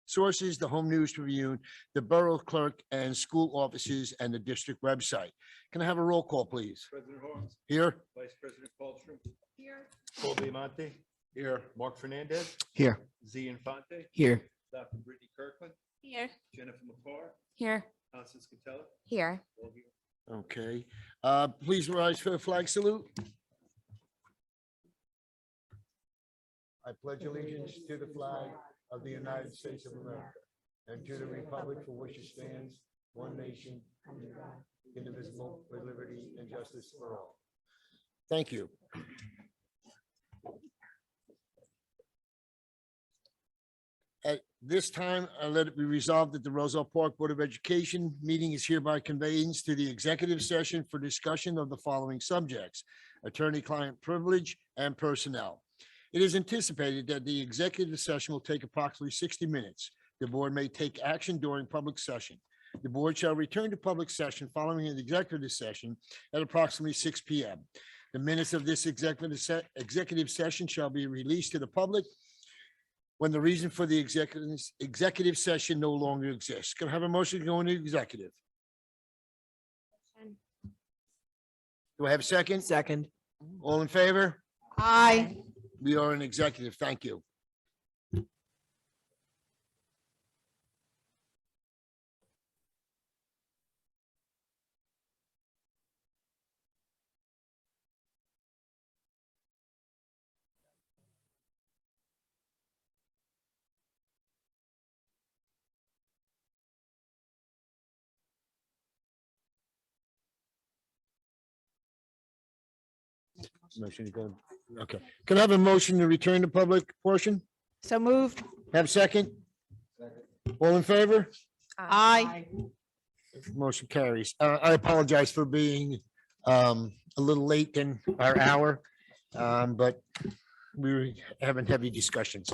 sources, the Home News Tribune, the Borough Clerk and school offices, and the district website. Can I have a roll call, please? President Holmes. Here. Vice President Paulstrom. Here. Paul Diamante. Here. Mark Fernandez. Here. Z Infante. Here. Dr. Brittany Kirkland. Here. Jennifer McCarr. Here. Constance Catella. Here. All here. Okay, please rise for the flag salute. I pledge allegiance to the flag of the United States of America and to the republic for which it stands, one nation, indivisible, with liberty and justice for all. Thank you. At this time, let it be resolved that the Roselle Park Board of Education meeting is hereby convened to the executive session for discussion of the following subjects: attorney-client privilege and personnel. It is anticipated that the executive session will take approximately 60 minutes. The board may take action during public session. The board shall return to public session following an executive session at approximately 6 p.m. The minutes of this executive session shall be released to the public when the reason for the executive session no longer exists. Can I have a motion to go into executive? Do I have a second? Second. All in favor? Aye. We are in executive. Thank you. Motion to go. Okay. Can I have a motion to return to public portion? So moved. Have a second? All in favor? Aye. Motion carries. I apologize for being a little late in our hour, but we were having heavy discussions.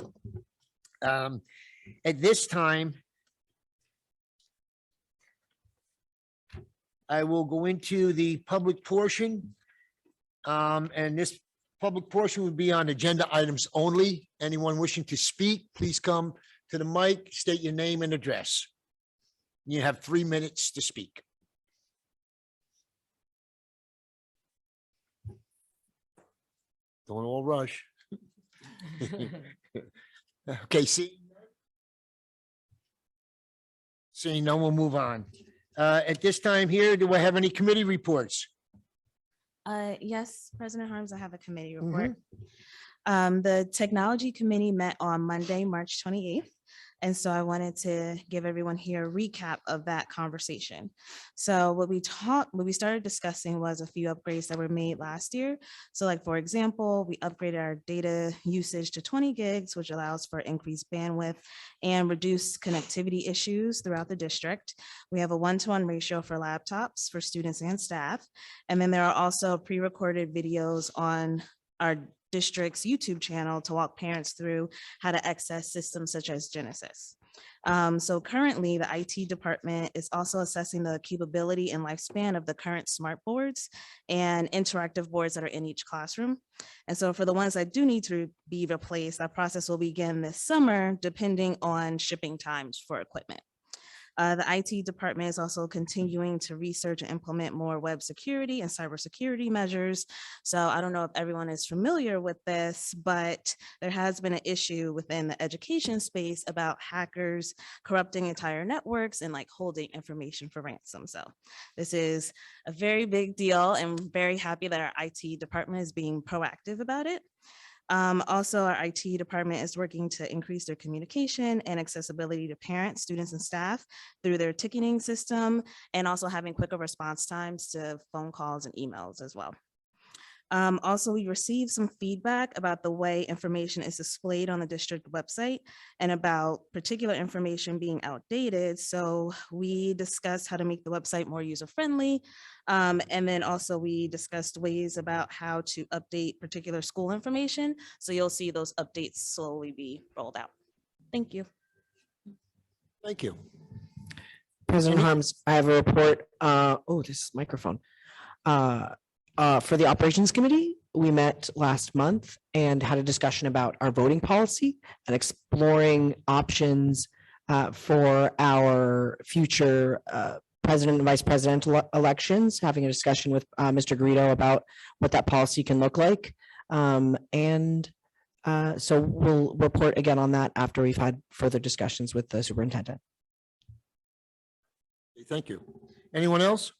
At this time, I will go into the public portion. And this public portion would be on agenda items only. Anyone wishing to speak, please come to the mic, state your name and address. You have 3 minutes to speak. Don't all rush. Okay, seeing no, we'll move on. At this time here, do I have any committee reports? Yes, President Harms, I have a committee report. The Technology Committee met on Monday, March 28th. And so I wanted to give everyone here a recap of that conversation. So what we started discussing was a few upgrades that were made last year. So like, for example, we upgraded our data usage to 20 gigs, which allows for increased bandwidth and reduced connectivity issues throughout the district. We have a 1-to-1 ratio for laptops for students and staff. And then there are also pre-recorded videos on our district's YouTube channel to walk parents through how to access systems such as Genesis. So currently the IT department is also assessing the capability and lifespan of the current smart boards and interactive boards that are in each classroom. And so for the ones that do need to be replaced, that process will begin this summer, depending on shipping times for equipment. The IT department is also continuing to research and implement more web security and cybersecurity measures. So I don't know if everyone is familiar with this, but there has been an issue within the education space about hackers corrupting entire networks and like holding information for ransom. So this is a very big deal, and very happy that our IT department is being proactive about it. Also, our IT department is working to increase their communication and accessibility to parents, students, and staff through their ticketing system, and also having quicker response times to phone calls and emails as well. Also, we received some feedback about the way information is displayed on the district website and about particular information being outdated. So we discussed how to make the website more user-friendly. And then also we discussed ways about how to update particular school information. So you'll see those updates slowly be rolled out. Thank you. Thank you. President Harms, I have a report. Oh, this microphone. For the Operations Committee, we met last month and had a discussion about our voting policy and exploring options for our future president and vice president elections, having a discussion with Mr. Garrido about what that policy can look like. So we'll report again on that after we've had further discussions with the superintendent. Thank you. Anyone else?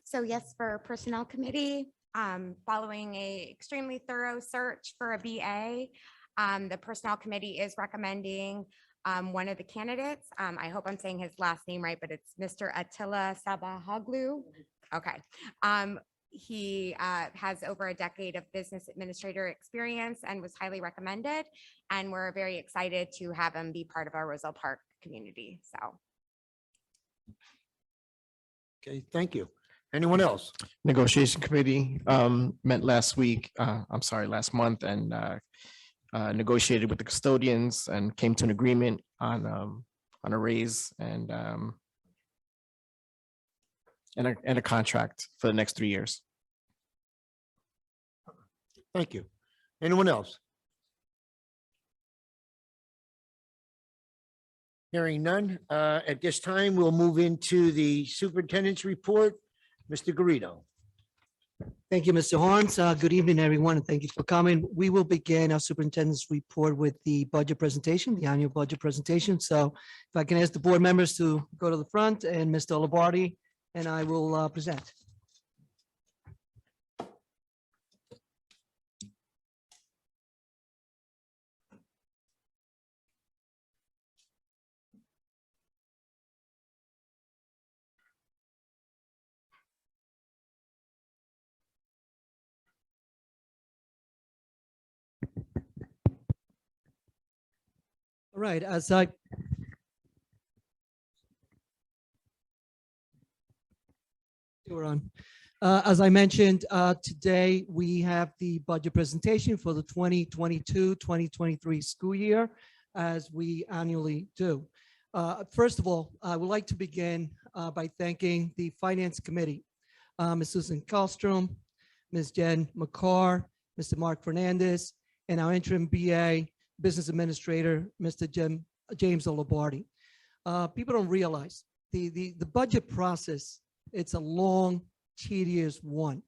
So yes, for Personnel Committee, following a extremely thorough search for a BA, the Personnel Committee is recommending one of the candidates. I hope I'm saying his last name right, but it's Mr. Attila Sabahoglu. Okay. He has over a decade of business administrator experience and was highly recommended. And we're very excited to have him be part of our Roselle Park community. So. Okay, thank you. Anyone else? Negotiation committee met last month and negotiated with the custodians and came to an agreement on a raise and a contract for the next 3 years. Thank you. Anyone else? Hearing none. At this time, we'll move into the superintendent's report. Mr. Garrido. Thank you, Mr. Harms. Good evening, everyone, and thank you for coming. We will begin our superintendent's report with the budget presentation, the annual budget presentation. So if I can ask the board members to go to the front and Mr. Olivardi and I will present. All right, as I mentioned, today we have the budget presentation for the 2022-2023 school year, as we annually do. First of all, I would like to begin by thanking the Finance Committee, Ms. Susan Kallstrom, Ms. Jen McCarr, Mr. Mark Fernandez, and our interim BA Business Administrator, Mr. James Olivardi. People don't realize the budget process, it's a long, tedious one.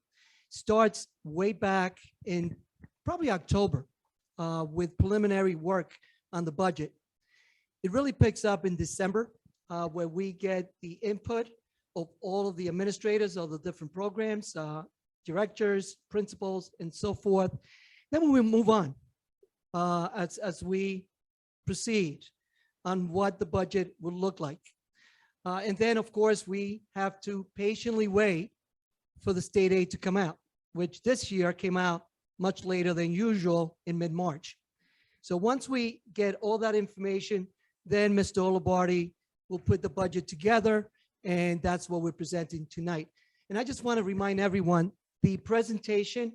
Starts way back in probably October with preliminary work on the budget. It really picks up in December where we get the input of all of the administrators of the different programs, directors, principals, and so forth. Then we move on as we proceed on what the budget will look like. And then, of course, we have to patiently wait for the state aid to come out, which this year came out much later than usual in mid-March. So once we get all that information, then Mr. Olivardi will put the budget together, and that's what we're presenting tonight. And I just want to remind everyone, the presentation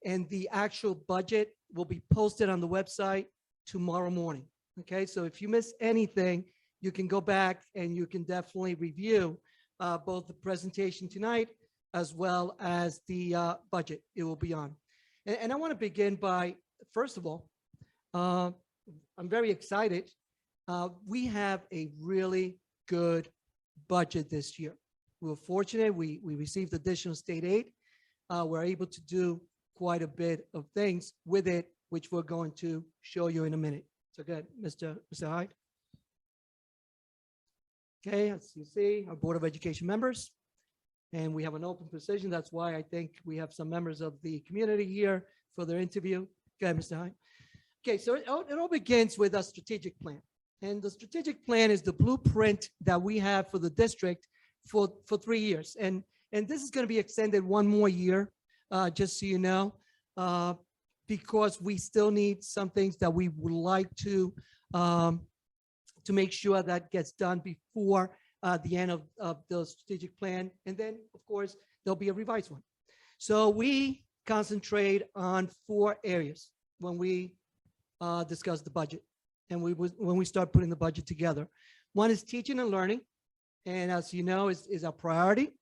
and the actual budget will be posted on the website tomorrow morning. Okay, so if you miss anything, you can go back and you can definitely review both the presentation tonight as well as the budget it will be on. And I want to begin by, first of all, I'm very excited. We have a really good budget this year. We were fortunate, we received additional state aid. We're able to do quite a bit of things with it, which we're going to show you in a minute. So good, Mr. Hyde. Okay, as you see, our Board of Education members, and we have an open position. That's why I think we have some members of the community here for their interview. Go ahead, Mr. Hyde. Okay, so it all begins with a strategic plan. And the strategic plan is the blueprint that we have for the district for 3 years. And this is going to be extended one more year, just so you know, because we still need some things that we would like to make sure that gets done before the end of the strategic plan. And then, of course, there'll be a revised one. So we concentrate on 4 areas when we discuss the budget and when we start putting the budget together. One is teaching and learning. And as you know, is our priority.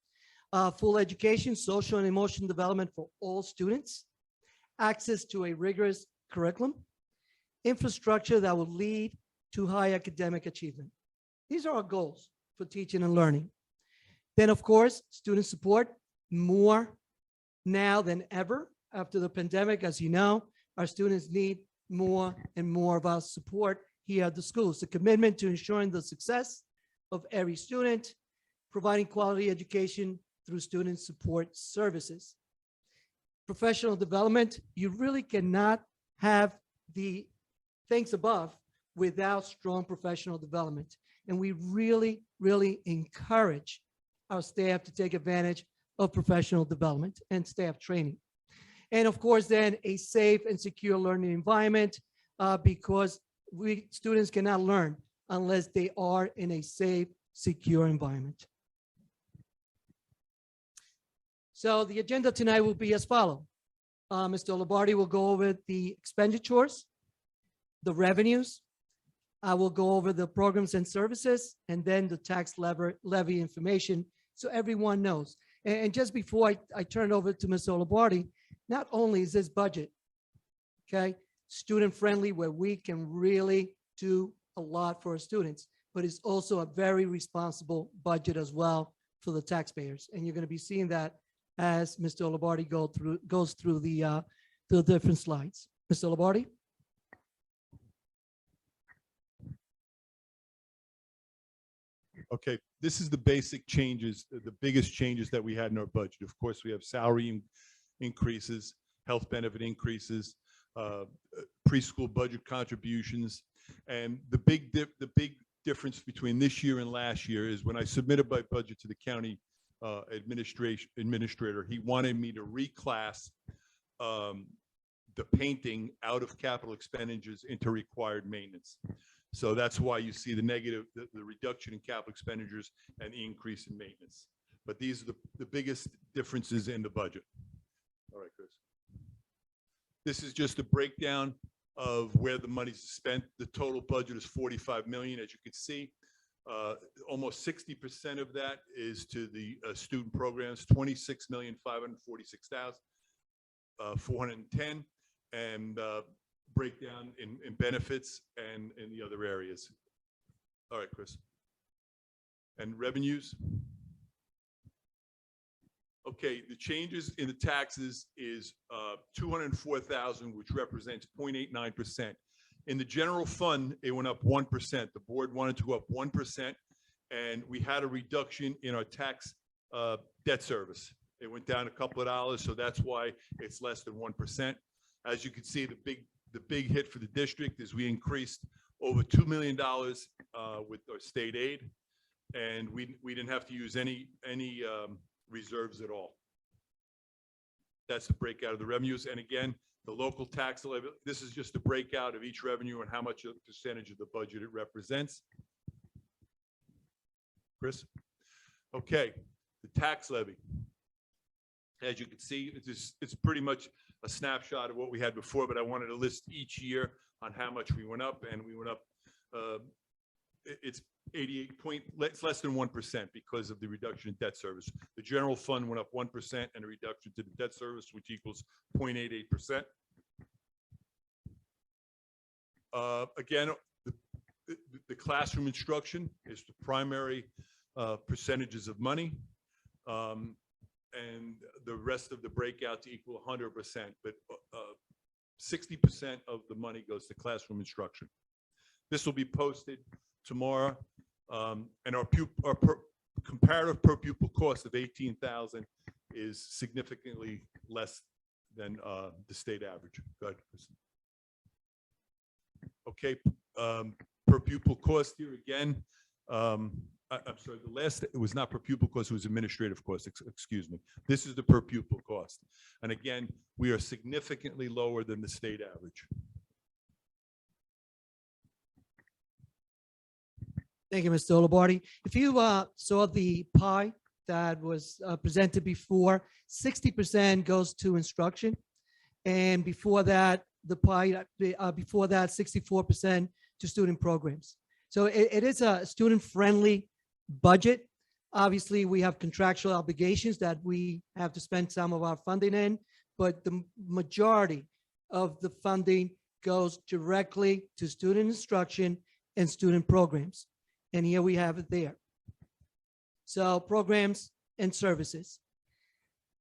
Full education, social and emotional development for all students, access to a rigorous curriculum, infrastructure that will lead to high academic achievement. These are our goals for teaching and learning. Then, of course, student support, more now than ever after the pandemic. As you know, our students need more and more of our support here at the schools. The commitment to ensuring the success of every student, providing quality education through student support services. Professional development, you really cannot have the things above without strong professional development. And we really, really encourage our staff to take advantage of professional development and staff training. And of course, then a safe and secure learning environment, because students cannot learn unless they are in a safe, secure environment. So the agenda tonight will be as follows. Mr. Olibardi will go over the expenditures, the revenues. I will go over the programs and services, and then the tax levy information, so everyone knows. And just before I turn it over to Mr. Olibardi, not only is this budget, okay, student-friendly, where we can really do a lot for our students, but it's also a very responsible budget as well for the taxpayers. And you're going to be seeing that as Mr. Olibardi goes through the different slides. Mr. Olibardi? Okay, this is the basic changes, the biggest changes that we had in our budget. Of course, we have salary increases, health benefit increases, preschool budget contributions. And the big difference between this year and last year is when I submitted my budget to the county administrator, he wanted me to reclass the painting out of capital expenditures into required maintenance. So that's why you see the negative, the reduction in capital expenditures and the increase in maintenance. But these are the biggest differences in the budget. All right, Chris. This is just a breakdown of where the money's spent. The total budget is 45 million, as you can see. Almost 60% of that is to the student programs, 26,546,410, and breakdown in benefits and in the other areas. All right, Chris. And revenues. Okay, the changes in the taxes is 204,000, which represents 0.89%. In the general fund, it went up 1%. The board wanted to go up 1%, and we had a reduction in our tax debt service. It went down a couple of dollars, so that's why it's less than 1%. As you can see, the big hit for the district is we increased over $2 million with our state aid, and we didn't have to use any reserves at all. That's the breakout of the revenues. And again, the local tax levy, this is just a breakout of each revenue and how much a percentage of the budget it represents. Chris? Okay, the tax levy. As you can see, it's pretty much a snapshot of what we had before, but I wanted to list each year on how much we went up, and we went up, it's 88 point, it's less than 1% because of the reduction in debt service. The general fund went up 1% and a reduction to the debt service, which equals 0.88%. Again, the classroom instruction is the primary percentages of money, and the rest of the breakout to equal 100%, but 60% of the money goes to classroom instruction. This will be posted tomorrow, and our comparative per pupil cost of 18,000 is significantly less than the state average. Go ahead, Kristen. Okay, per pupil cost here again. I'm sorry, it was not per pupil cost, it was administrative cost, excuse me. This is the per pupil cost. And again, we are significantly lower than the state average. Thank you, Mr. Olibardi. If you saw the pie that was presented before, 60% goes to instruction. And before that, the pie, before that, 64% to student programs. So it is a student-friendly budget. Obviously, we have contractual obligations that we have to spend some of our funding in, but the majority of the funding goes directly to student instruction and student programs. And here we have it there. So programs and services.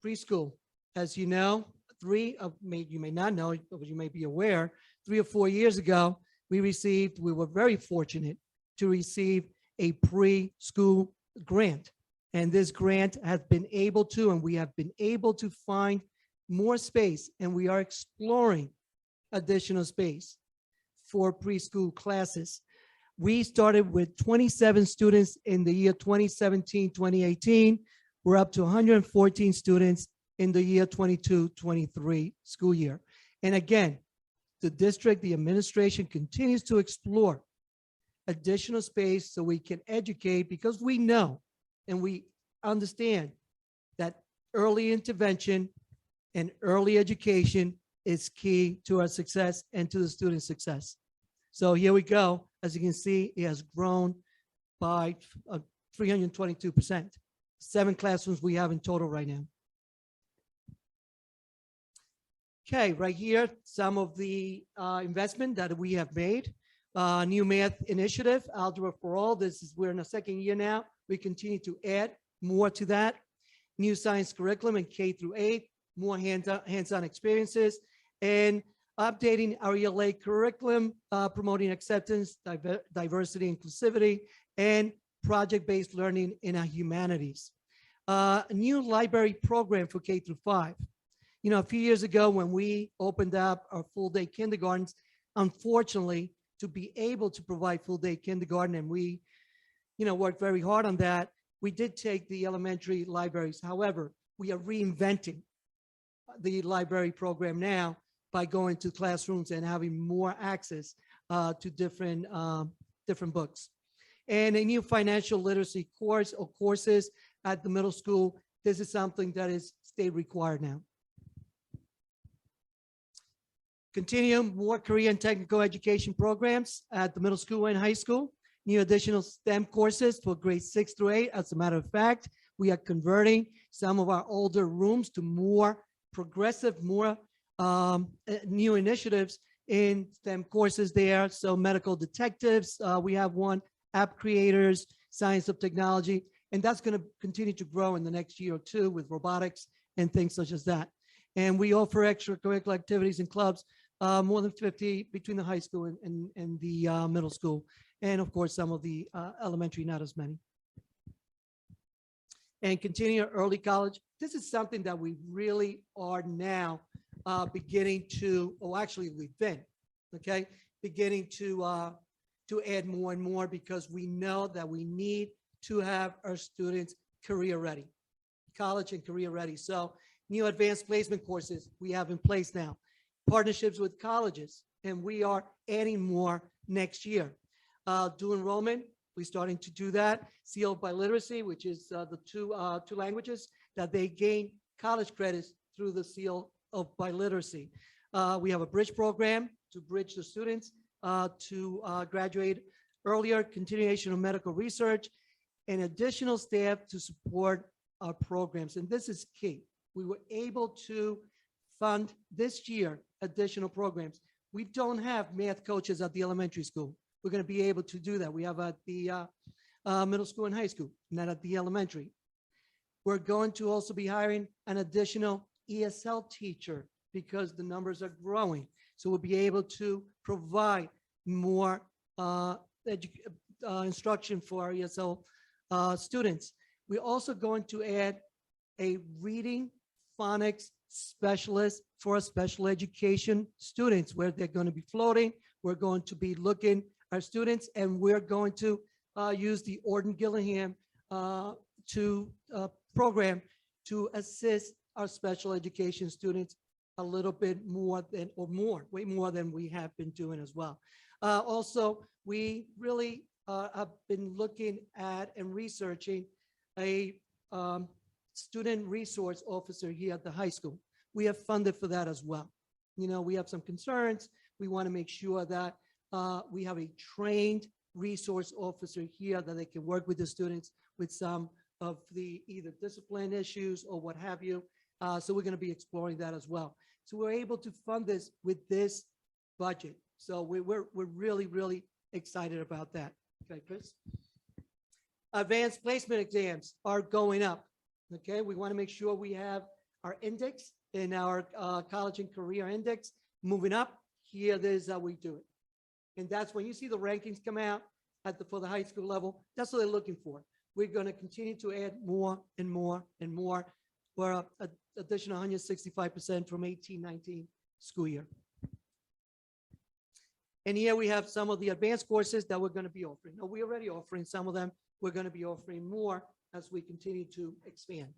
Preschool, as you know, you may not know, but you may be aware, 3 or 4 years ago, we were very fortunate to receive a preschool grant. And this grant has been able to, and we have been able to find more space, and we are exploring additional space for preschool classes. We started with 27 students in the year 2017, 2018. We're up to 114 students in the year 22-23 school year. And again, the district, the administration continues to explore additional space so we can educate, because we know and we understand that early intervention and early education is key to our success and to the student success. So here we go. As you can see, it has grown by 322%. 7 classrooms we have in total right now. Okay, right here, some of the investment that we have made. New math initiative, Algebra for All. We're in the 2nd year now. We continue to add more to that. New science curriculum in K-8, more hands-on experiences, and updating our ELA curriculum, promoting acceptance, diversity, inclusivity, and project-based learning in our humanities. A new library program for K-5. You know, a few years ago when we opened up our full-day kindergartens, unfortunately, to be able to provide full-day kindergarten, and we, worked very hard on that, we did take the elementary libraries. However, we are reinventing the library program now by going to classrooms and having more access to different books. And a new financial literacy course or courses at the middle school. This is something that is state required now. Continue more career and technical education programs at the middle school and high school. New additional STEM courses for grades 6 through 8. As a matter of fact, we are converting some of our older rooms to more progressive, more new initiatives in STEM courses there. So medical detectives, we have one, app creators, science of technology, and that's going to continue to grow in the next year or two with robotics and things such as that. And we offer extracurricular activities and clubs, more than 50 between the high school and the middle school. And of course, some of the elementary, not as many. And continue early college. This is something that we really are now beginning to, actually we've been, okay, beginning to add more and more, because we know that we need to have our students career ready, college and career ready. So new advanced placement courses we have in place now, partnerships with colleges, and we are adding more next year. Dual enrollment, we're starting to do that. Seal by literacy, which is the two languages that they gain college credits through the seal of biliteracy. We have a bridge program to bridge the students to graduate earlier, continuation of medical research, and additional staff to support our programs. And this is key. We were able to fund this year additional programs. We don't have math coaches at the elementary school. We're going to be able to do that. We have at the middle school and high school, not at the elementary. We're going to also be hiring an additional ESL teacher because the numbers are growing. So we'll be able to provide more instruction for our ESL students. We're also going to add a reading phonics specialist for our special education students, where they're going to be floating. We're going to be looking our students, and we're going to use the Orton Gillingham program to assist our special education students a little bit more than, way more than we have been doing as well. Also, we really have been looking at and researching a student resource officer here at the high school. We have funded for that as well. You know, we have some concerns. We want to make sure that we have a trained resource officer here that they can work with the students with some of the either discipline issues or what have you. So we're going to be exploring that as well. So we're able to fund this with this budget. So we're really, really excited about that. Okay, Chris? Advanced placement exams are going up. Okay, we want to make sure we have our index in our college and career index moving up. Here, there's how we do it. And that's when you see the rankings come out for the high school level, that's what they're looking for. We're going to continue to add more and more and more. We're up an additional 165% from 18-19 school year. And here we have some of the advanced courses that we're going to be offering. Now, we're already offering some of them. We're going to be offering more as we continue to expand.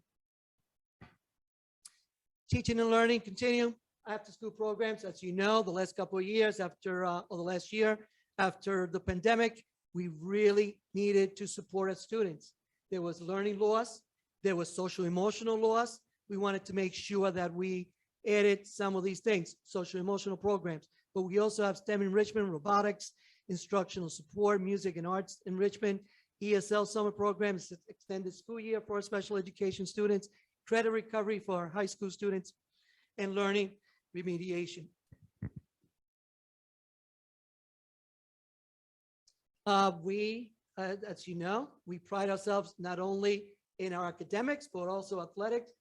Teaching and learning continue. After school programs, as you know, the last couple of years after, or the last year after the pandemic, we really needed to support our students. There was learning loss. There was social emotional loss. We wanted to make sure that we added some of these things, social emotional programs, but we also have STEM enrichment, robotics, instructional support, music and arts enrichment, ESL summer programs, extended school year for special education students, credit recovery for high school students, and learning remediation. As you know, we pride ourselves not only in our academics, but also athletics.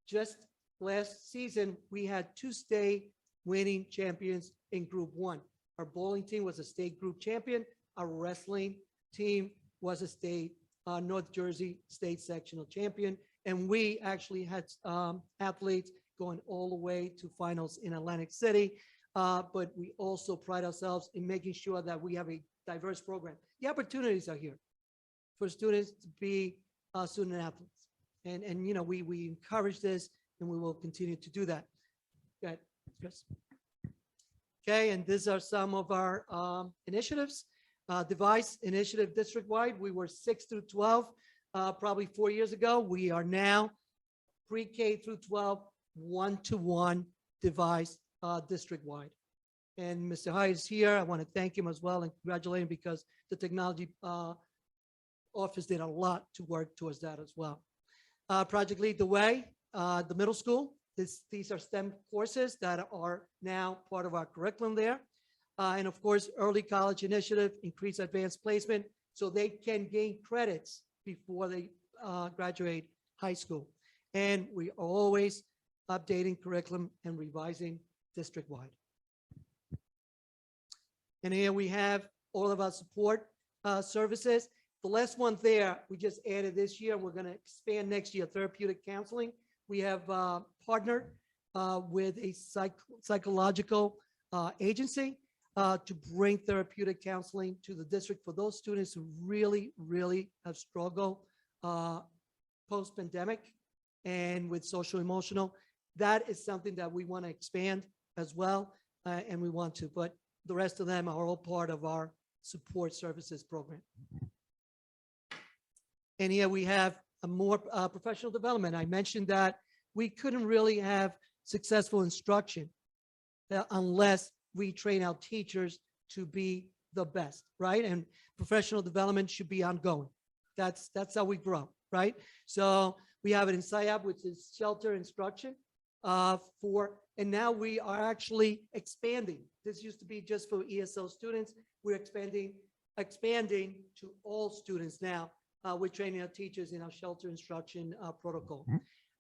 Just last season, we had 2 state winning champions in Group 1. Our bowling team was a state group champion. Our wrestling team was a state, North Jersey state sectional champion. And we actually had athletes going all the way to finals in Atlantic City. But we also pride ourselves in making sure that we have a diverse program. The opportunities are here for students to be student athletes. And you know, we encourage this and we will continue to do that. Go ahead, Chris. Okay, and these are some of our initiatives. Device initiative district-wide, we were 6 through 12 probably 4 years ago. We are now pre-K through 12, one-to-one device district-wide. And Mr. Hyde is here. I want to thank him as well and congratulate him because the technology office did a lot to work towards that as well. Project Lead the Way, the middle school. These are STEM courses that are now part of our curriculum there. And of course, early college initiative, increase advanced placement, so they can gain credits before they graduate high school. And we are always updating curriculum and revising district-wide. And here we have all of our support services. The last one there, we just added this year, and we're going to expand next year, therapeutic counseling. We have partnered with a psychological agency to bring therapeutic counseling to the district for those students who really, really have struggled post-pandemic and with social emotional. That is something that we want to expand as well, and we want to, but the rest of them are all part of our support services program. And here we have a more professional development. I mentioned that we couldn't really have successful instruction unless we train our teachers to be the best, right? And professional development should be ongoing. That's how we grow, right? So we have it in SIAP, which is shelter instruction and now we are actually expanding. This used to be just for ESL students. We're expanding to all students now. We're training our teachers in our shelter instruction protocol.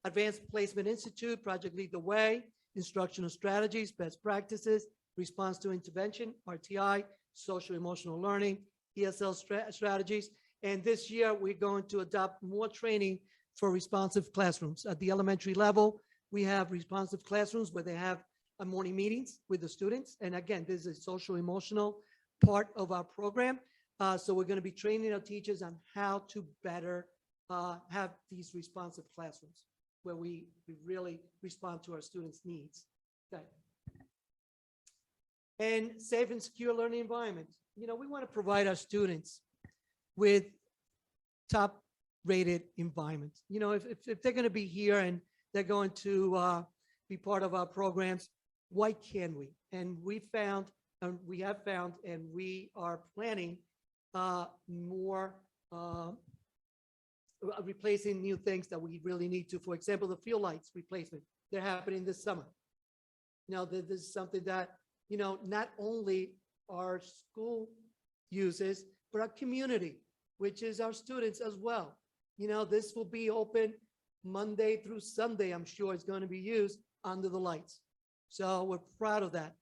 Advanced Placement Institute, Project Lead the Way, instructional strategies, best practices, response to intervention, RTI, social emotional learning, ESL strategies. And this year, we're going to adopt more training for responsive classrooms. At the elementary level, we have responsive classrooms where they have morning meetings with the students. And again, this is a social emotional part of our program. So we're going to be training our teachers on how to better have these responsive classrooms where we really respond to our students' needs. Okay. And safe and secure learning environments. You know, we want to provide our students with top-rated environments. You know, if they're going to be here and they're going to be part of our programs, why can't we? And we found, and we have found, and we are planning more replacing new things that we really need to. For example, the field lights replacement, they're happening this summer. Now, this is something that, you know, not only our school uses, but our community, which is our students as well. You know, this will be open Monday through Sunday. I'm sure it's going to be used under the lights. So we're proud of that.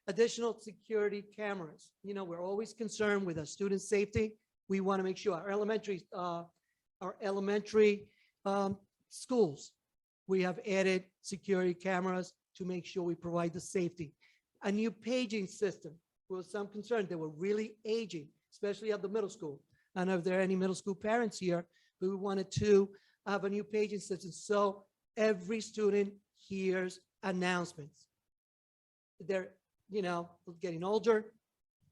Additional security cameras. You know, we're always concerned with our student safety. We want to make sure our elementary schools, we have added security cameras to make sure we provide the safety. A new paging system. There was some concern. They were really aging, especially at the middle school. I don't know if there are any middle school parents here, but we wanted to have a new paging system so every student hears announcements. They're, you know, getting older.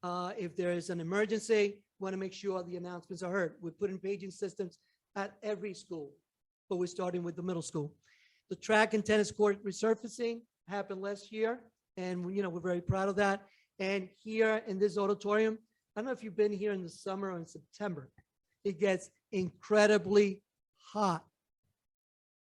If there is an emergency, want to make sure the announcements are heard. We put in paging systems at every school, but we're starting with the middle school. The track and tennis court resurfacing happened last year, and you know, we're very proud of that. And here in this auditorium, I don't know if you've been here in the summer or in September, it gets incredibly hot.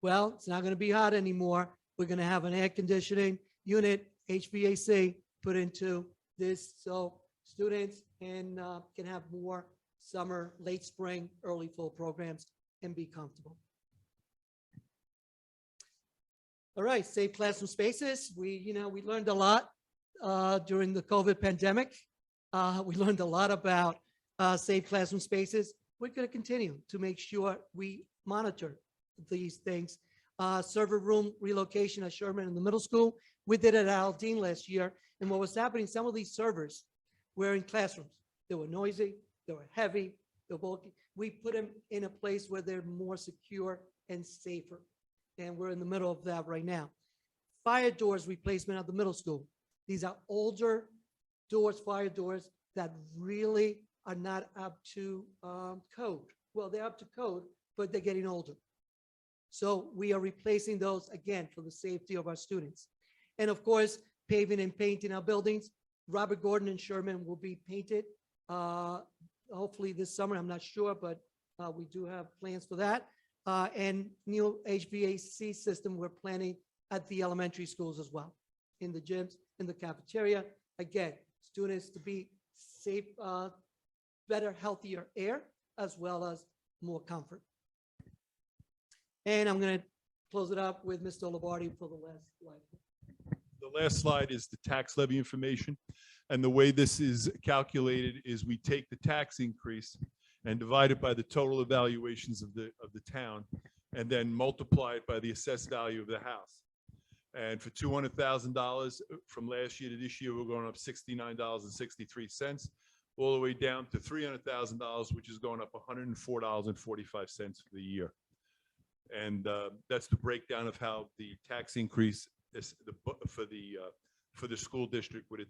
Well, it's not going to be hot anymore. We're going to have an air conditioning unit, HVAC, put into this so students can have more summer, late spring, early fall programs and be comfortable. All right, safe classroom spaces. We learned a lot during the COVID pandemic. We learned a lot about safe classroom spaces. We're going to continue to make sure we monitor these things. Server room relocation at Sherman in the middle school. We did it at Aldine last year. And what was happening, some of these servers were in classrooms. They were noisy, they were heavy, they were bulky. We put them in a place where they're more secure and safer. And we're in the middle of that right now. Fire doors replacement at the middle school. These are older doors, fire doors that really are not up to code. Well, they're up to code, but they're getting older. So we are replacing those again for the safety of our students. And of course, paving and painting our buildings. Robert Gordon and Sherman will be painted hopefully this summer. I'm not sure, but we do have plans for that. And new HVAC system we're planning at the elementary schools as well, in the gyms, in the cafeteria. Again, students to be safe, better, healthier air, as well as more comfort. And I'm going to close it up with Mr. Labardi for the last slide. The last slide is the tax levy information. And the way this is calculated is we take the tax increase and divide it by the total evaluations of the town, and then multiply it by the assessed value of the house. And for $200,000 from last year to this year, we're going up $69.63, all the way down to $300,000, which is going up $104.45 for the year. And that's the breakdown of how the tax increase is for the school district would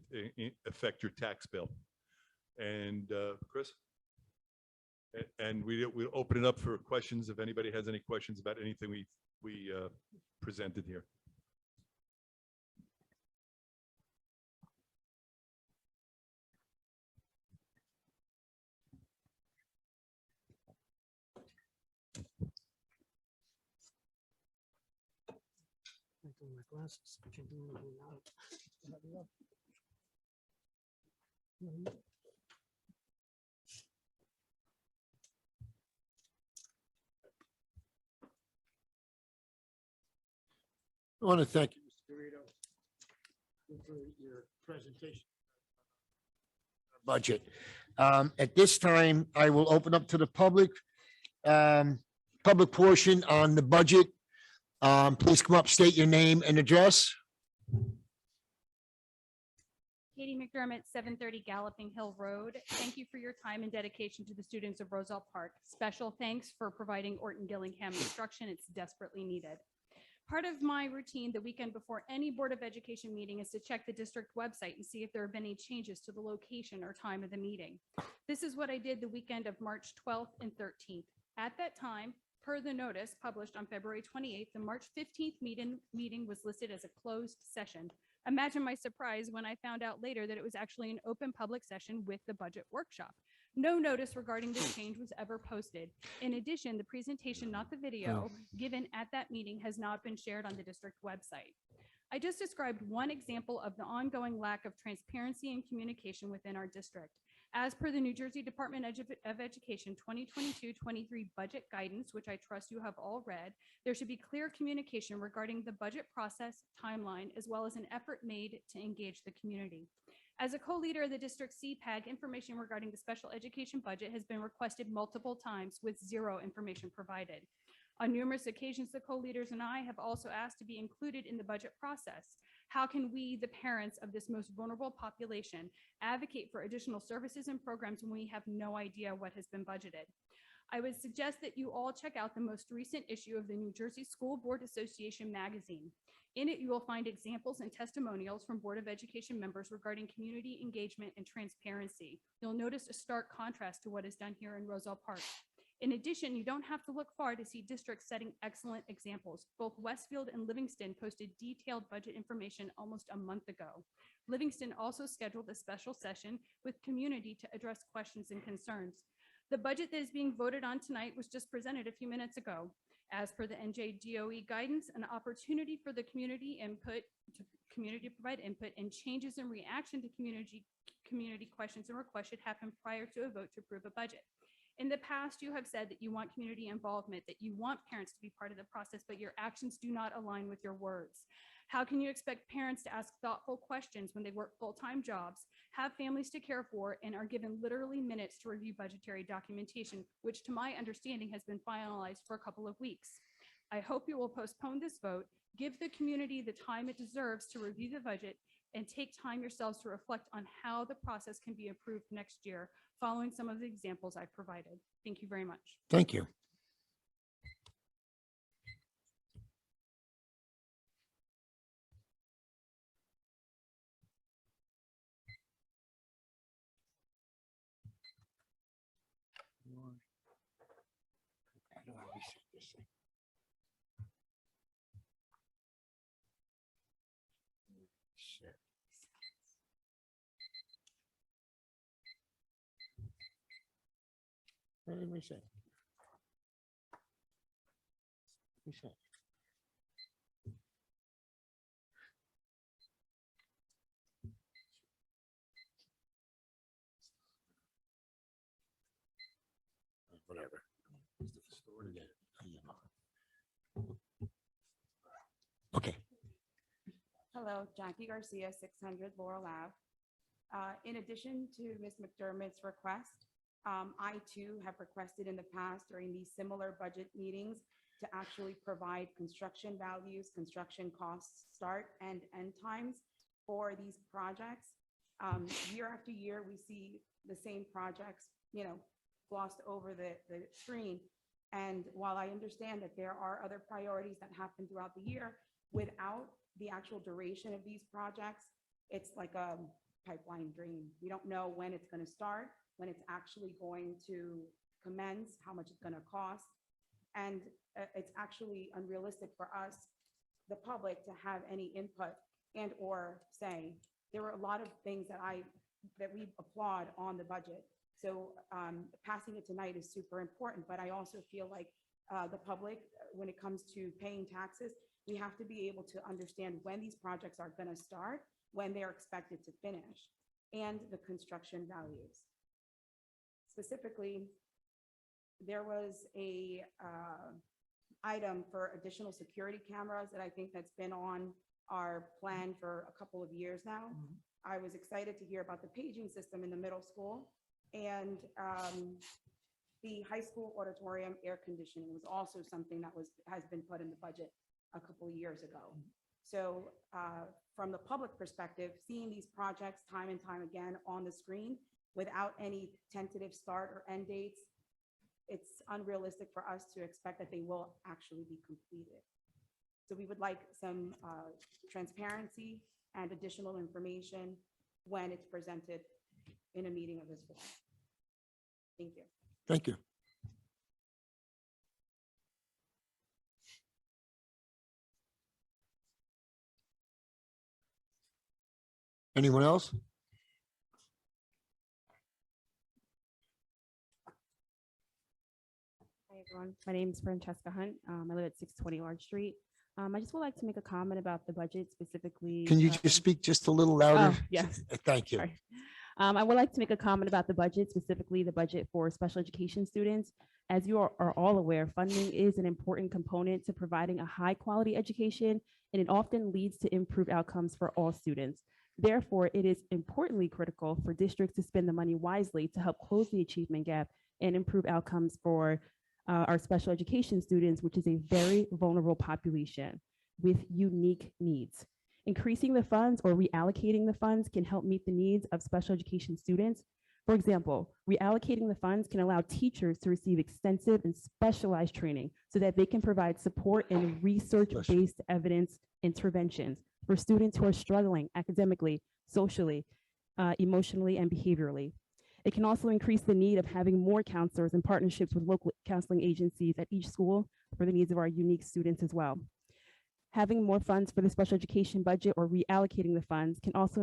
affect your tax bill. And Chris? And we'll open it up for questions if anybody has any questions about anything we presented here. My glasses. I can do it without. I want to thank you, Mr. Garrido, for your presentation. Budget. At this time, I will open up to the public portion on the budget. Please come up, state your name and address. Katie McDermott, 730 Galloping Hill Road. Thank you for your time and dedication to the students of Roselle Park. Special thanks for providing Orton Gillingham instruction. It's desperately needed. Part of my routine the weekend before any Board of Education meeting is to check the district website and see if there have been any changes to the location or time of the meeting. This is what I did the weekend of March 12th and 13th. At that time, per the notice published on February 28th, the March 15th meeting was listed as a closed session. Imagine my surprise when I found out later that it was actually an open public session with the budget workshop. No notice regarding this change was ever posted. In addition, the presentation, not the video, given at that meeting has not been shared on the district website. I just described one example of the ongoing lack of transparency and communication within our district. As per the New Jersey Department of Education 2022-23 budget guidance, which I trust you have all read, there should be clear communication regarding the budget process timeline, as well as an effort made to engage the community. As a co-leader of the district CPAG, information regarding the special education budget has been requested multiple times with zero information provided. On numerous occasions, the co-leaders and I have also asked to be included in the budget process. How can we, the parents of this most vulnerable population, advocate for additional services and programs when we have no idea what has been budgeted? I would suggest that you all check out the most recent issue of the New Jersey School Board Association magazine. In it, you will find examples and testimonials from Board of Education members regarding community engagement and transparency. You'll notice a stark contrast to what is done here in Roselle Park. In addition, you don't have to look far to see districts setting excellent examples. Both Westfield and Livingston posted detailed budget information almost a month ago. Livingston also scheduled a special session with community to address questions and concerns. The budget that is being voted on tonight was just presented a few minutes ago. As per the NJDOE guidance, an opportunity for the community to provide input and changes in reaction to community questions and requests should happen prior to a vote to approve a budget. In the past, you have said that you want community involvement, that you want parents to be part of the process, but your actions do not align with your words. How can you expect parents to ask thoughtful questions when they work full-time jobs, have families to care for, and are given literally minutes to review budgetary documentation, which to my understanding has been finalized for a couple of weeks? I hope you will postpone this vote, give the community the time it deserves to review the budget, and take time yourselves to reflect on how the process can be improved next year, following some of the examples I've provided. Thank you very much. Thank you. What did we say? We said. Whatever. Okay. Hello, Jackie Garcia, 600 Laurel Ave. In addition to Ms. McDermott's request, I too have requested in the past during these similar budget meetings to actually provide construction values, construction costs, start and end times for these projects. Year after year, we see the same projects, glossed over the screen. And while I understand that there are other priorities that happen throughout the year, without the actual duration of these projects, it's like a pipeline dream. We don't know when it's going to start, when it's actually going to commence, how much it's going to cost. And it's actually unrealistic for us, the public, to have any input and or say. There were a lot of things that we applaud on the budget. So passing it tonight is super important, but I also feel like the public, when it comes to paying taxes, we have to be able to understand when these projects are going to start, when they're expected to finish, and the construction values. Specifically, there was a item for additional security cameras that I think that's been on our plan for a couple of years now. I was excited to hear about the paging system in the middle school, and the high school auditorium air conditioning was also something that has been put in the budget a couple of years ago. So from the public perspective, seeing these projects time and time again on the screen without any tentative start or end dates, it's unrealistic for us to expect that they will actually be completed. So we would like some transparency and additional information when it's presented in a meeting of this form. Thank you. Thank you. Anyone else? Hi, everyone. My name is Francesca Hunt. I live at 620 Large Street. I just would like to make a comment about the budget specifically. Can you just speak just a little louder? Yes. Thank you. Sorry. I would like to make a comment about the budget, specifically the budget for special education students. As you are all aware, funding is an important component to providing a high quality education, and it often leads to improved outcomes for all students. Therefore, it is importantly critical for districts to spend the money wisely to help close the achievement gap and improve outcomes for our special education students, which is a very vulnerable population with unique needs. Increasing the funds or reallocating the funds can help meet the needs of special education students. For example, reallocating the funds can allow teachers to receive extensive and specialized training so that they can provide support and research-based evidence interventions for students who are struggling academically, socially, emotionally, and behaviorally. It can also increase the need of having more counselors and partnerships with local counseling agencies at each school for the needs of our unique students as well. Having more funds for the special education budget or reallocating the funds can also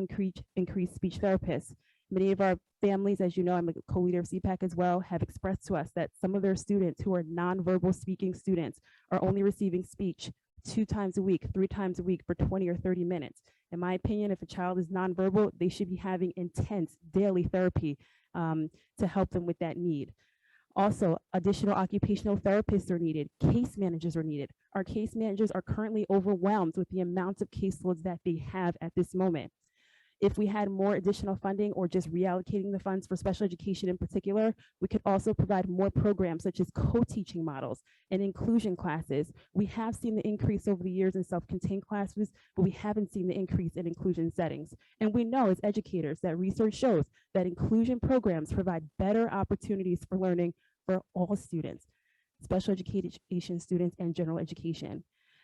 increase speech therapists. Many of our families, as you know, I'm a co-leader of CPAC as well, have expressed to us that some of their students who are nonverbal speaking students are only receiving speech 2 times a week, 3 times a week for 20 or 30 minutes. In my opinion, if a child is nonverbal, they should be having intense daily therapy to help them with that need. Also, additional occupational therapists are needed. Case managers are needed. Our case managers are currently overwhelmed with the amount of caseloads that they have at this moment. If we had more additional funding or just reallocating the funds for special education in particular, we could also provide more programs such as co-teaching models and inclusion classes. We have seen the increase over the years in self-contained classes, but we haven't seen the increase in inclusion settings. And we know as educators that research shows that inclusion programs provide better opportunities for learning for all students, special education students and general education.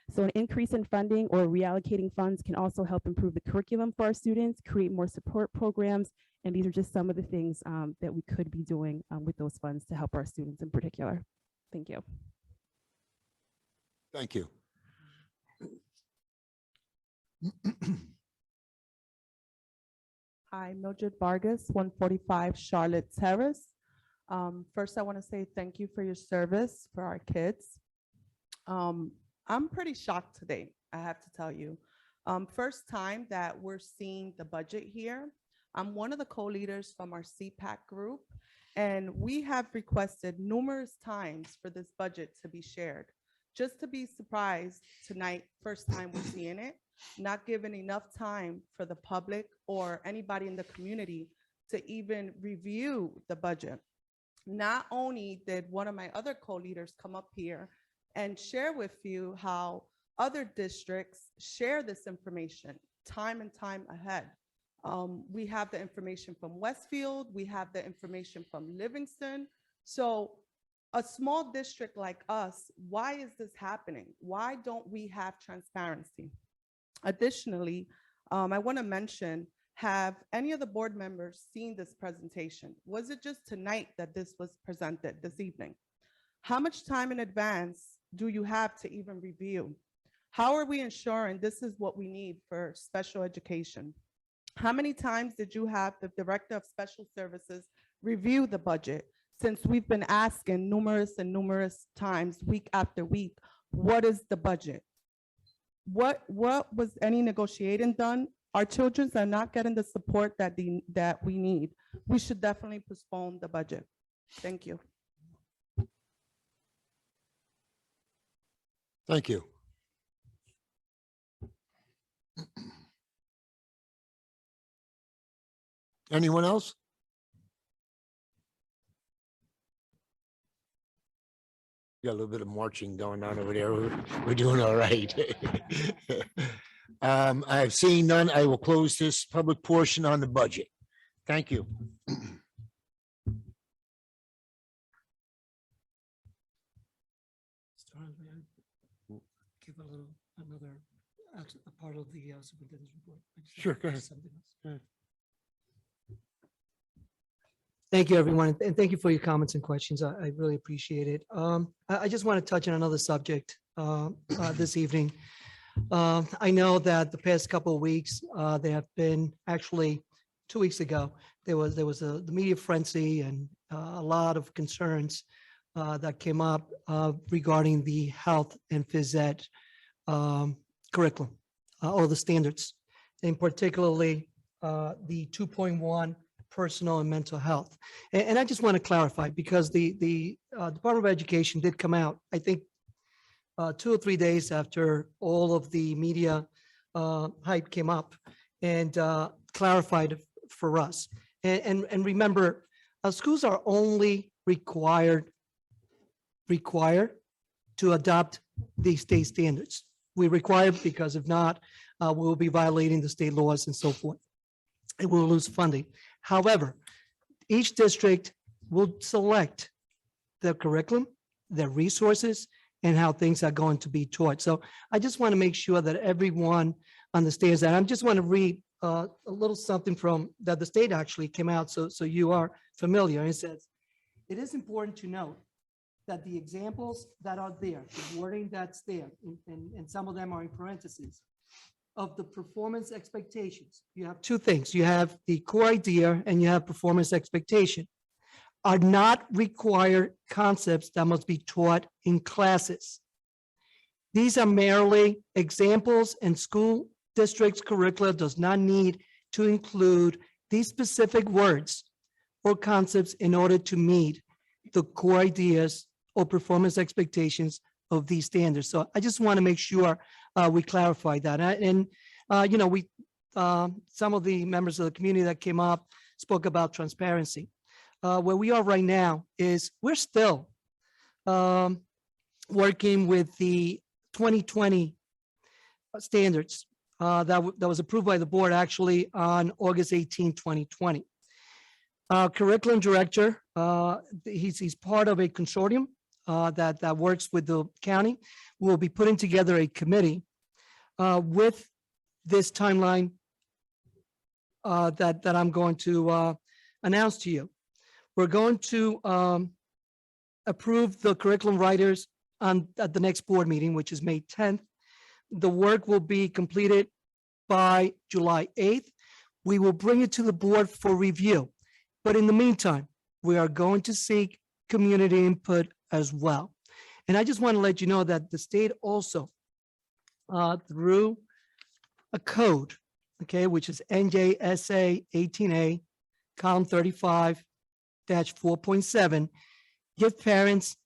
So an increase in funding or reallocating funds can also help improve the curriculum for our students, create more support programs, and these are just some of the things that we could be doing with those funds to help our students in particular. Thank you. Thank you. Hi, Mildred Vargas, 145 Charlotte Terrace. First, I want to say thank you for your service for our kids. I'm pretty shocked today, I have to tell you. First time that we're seeing the budget here. I'm one of the co-leaders from our CPAC group, and we have requested numerous times for this budget to be shared. Just to be surprised tonight, first time we're seeing it, not given enough time for the public or anybody in the community to even review the budget. Not only did one of my other co-leaders come up here and share with you how other districts share this information time and time ahead. We have the information from Westfield, we have the information from Livingston. So a small district like us, why is this happening? Why don't we have transparency? Additionally, I want to mention, have any of the board members seen this presentation? Was it just tonight that this was presented this evening? How much time in advance do you have to even review? How are we ensuring this is what we need for special education? How many times did you have the Director of Special Services review the budget? Since we've been asking numerous times, week after week, what is the budget? What was any negotiating done? Our children are not getting the support that we need. We should definitely postpone the budget. Thank you. Thank you. Anyone else? Got a little bit of marching going on over there. We're doing all right. I've seen none. I will close this public portion on the budget. Thank you. Give another a part of the superintendent's report. Sure, go ahead. Something else. Go ahead. Thank you, everyone, and thank you for your comments and questions. I really appreciate it. I just want to touch on another subject this evening. I know that the past couple of weeks, there have been, actually 2 weeks ago, there was the media frenzy and a lot of concerns that came up regarding the health and phys ed curriculum or the standards, and particularly the 2.1 personal and mental health. And I just want to clarify because the Department of Education did come out, I think, 2 or 3 days after all of the media hype came up and clarified for us. And remember, schools are only required to adopt the state standards. We require because if not, we'll be violating the state laws and so forth. And we'll lose funding. However, each district will select their curriculum, their resources, and how things are going to be taught. So I just want to make sure that everyone understands that. I just want to read a little something from that the state actually came out, so you are familiar. It says, it is important to note that the examples that are there, the wording that's there, and some of them are in parentheses, of the performance expectations. You have two things. You have the core idea and you have performance expectation, are not required concepts that must be taught in classes. These are merely examples, and school district's curricula does not need to include these specific words or concepts in order to meet the core ideas or performance expectations of these standards. So I just want to make sure we clarify that. And you know, some of the members of the community that came up spoke about transparency. Where we are right now is we're still working with the 2020 standards that was approved by the board actually on August 18, 2020. Curriculum director, he's part of a consortium that works with the county. We'll be putting together a committee with this timeline that I'm going to announce to you. We're going to approve the curriculum writers at the next board meeting, which is May 10th. The work will be completed by July 8th. We will bring it to the board for review. But in the meantime, we are going to seek community input as well. And I just want to let you know that the state also, through a code, okay, which is NJSA 18A, column 35-4.7, give parents,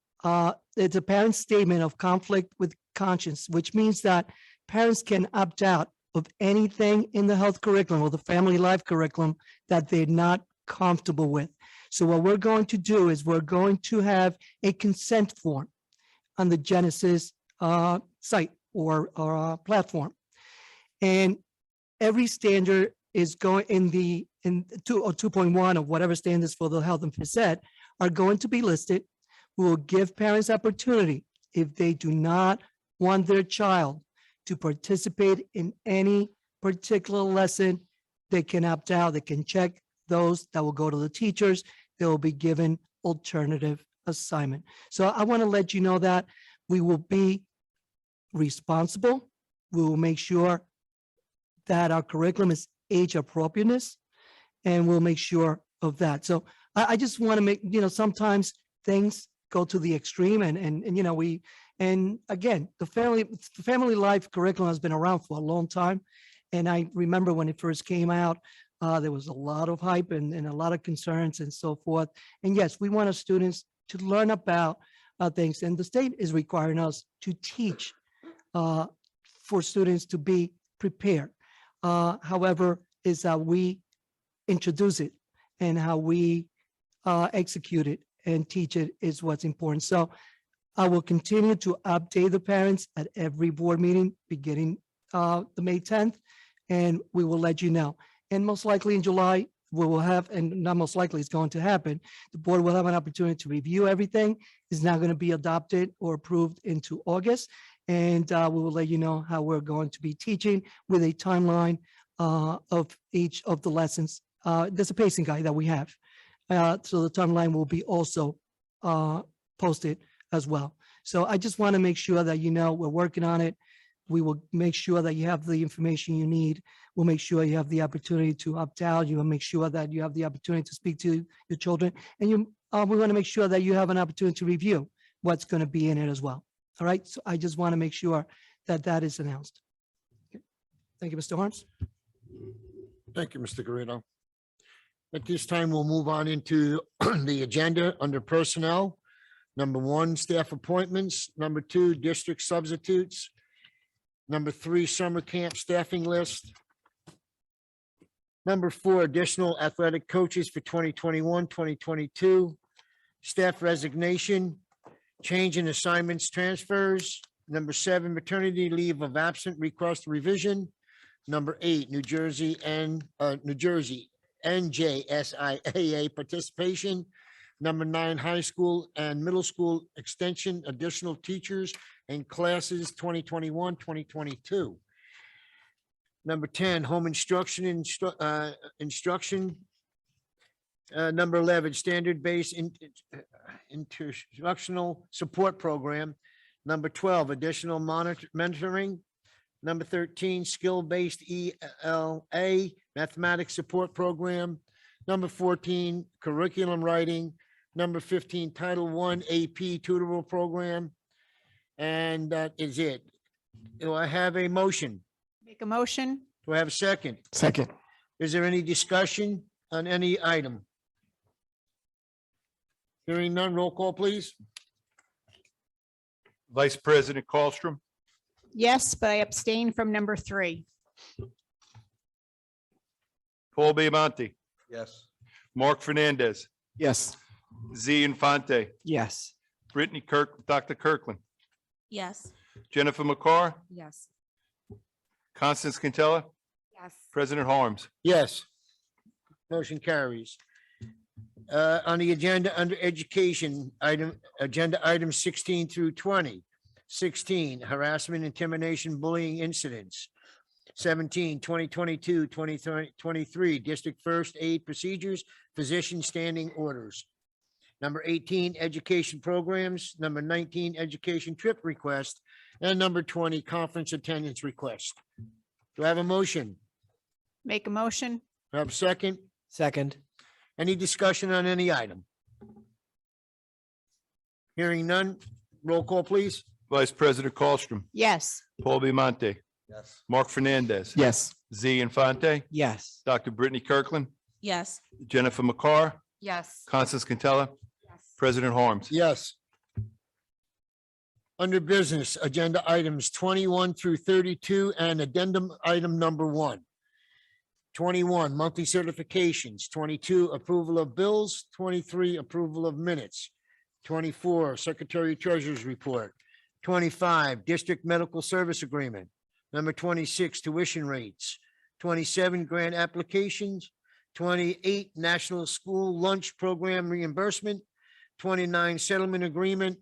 it's a parent statement of conflict with conscience, which means that parents can opt out of anything in the health curriculum or the family life curriculum that they're not comfortable with. So what we're going to do is we're going to have a consent form on the Genesis site or platform. And every standard is going in 2.1 or whatever standards for the health and phys ed are going to be listed. We will give parents opportunity if they do not want their child to participate in any particular lesson, they can opt out. They can check those that will go to the teachers. They will be given alternative assignment. So I want to let you know that we will be responsible. We will make sure that our curriculum is age appropriateness, and we'll make sure of that. So I just want to make, you know, sometimes things go to the extreme and you know, and again, the family life curriculum has been around for a long time. And I remember when it first came out, there was a lot of hype and a lot of concerns and so forth. And yes, we want our students to learn about things, and the state is requiring us to teach for students to be prepared. However, is how we introduce it and how we execute it and teach it is what's important. So I will continue to update the parents at every board meeting beginning the May 10th, and we will let you know. And most likely in July, we will have, and not most likely it's going to happen, the board will have an opportunity to review everything. It's now going to be adopted or approved into August. And we will let you know how we're going to be teaching with a timeline of each of the lessons. There's a pacing guide that we have. So the timeline will be also posted as well. So I just want to make sure that you know we're working on it. We will make sure that you have the information you need. We'll make sure you have the opportunity to opt out. You will make sure that you have the opportunity to speak to your children. And we want to make sure that you have an opportunity to review what's going to be in it as well. All right. So I just want to make sure that that is announced. Okay. Thank you, Mr. Harms. Thank you, Mr. Garrido. At this time, we'll move on into the agenda under personnel. Number 1, staff appointments. Number 2, district substitutes. Number 3, summer camp staffing list. Number 4, additional athletic coaches for 2021, 2022. Staff resignation, change in assignments, transfers. Number 7, maternity leave of absent request revision. Number 8, New Jersey NJSIAA participation. Number 9, high school and middle school extension, additional teachers and classes 2021, 2022. Number 10, home instruction, instruction. Number 11, standard-based instructional support program. Number 12, additional mentoring. Number 13, skill-based ELA mathematics support program. Number 14, curriculum writing. Number 15, Title I AP tutorable program. And that is it. Do I have a motion? Make a motion. Do I have a second? Second. Is there any discussion on any item? Hearing none, roll call, please. Vice President Colstrom, Yes, but I abstain from number 3. Paul Biamonte, Yes. Mark Fernandez, Yes. Z Infante, Yes. Dr. Kirkland, Yes. Jennifer McCarr, Yes. Constance Quintella, Yes. President Harms. Yes. Motion carries. On the agenda under education, agenda items 16 through 20. 16, harassment, intimidation, bullying incidents. 17, 2022, 2023, district first aid procedures, physician standing orders. Number 18, education programs. Number 19, education trip request. And number 20, conference attendance request. Do I have a motion? Make a motion. Do I have a second? Second. Any discussion on any item? Hearing none, roll call, please. Vice President Colstrom, Yes. Paul Biamonte, Yes. Mark Fernandez. Yes. Z Infante, Yes. Dr. Brittany Kirkland, Yes. Jennifer McCarr, Yes. Constance Quintella, Yes. President Harms. Yes. Under business, agenda items 21 through 32 and addendum item number 1. 21, monthly certifications. 22, approval of bills. 23, approval of minutes. 24, Secretary Treasurer's report. 25, district medical service agreement. Number 26, tuition rates. 27, grant applications. 28, national school lunch program reimbursement. 29, settlement agreement.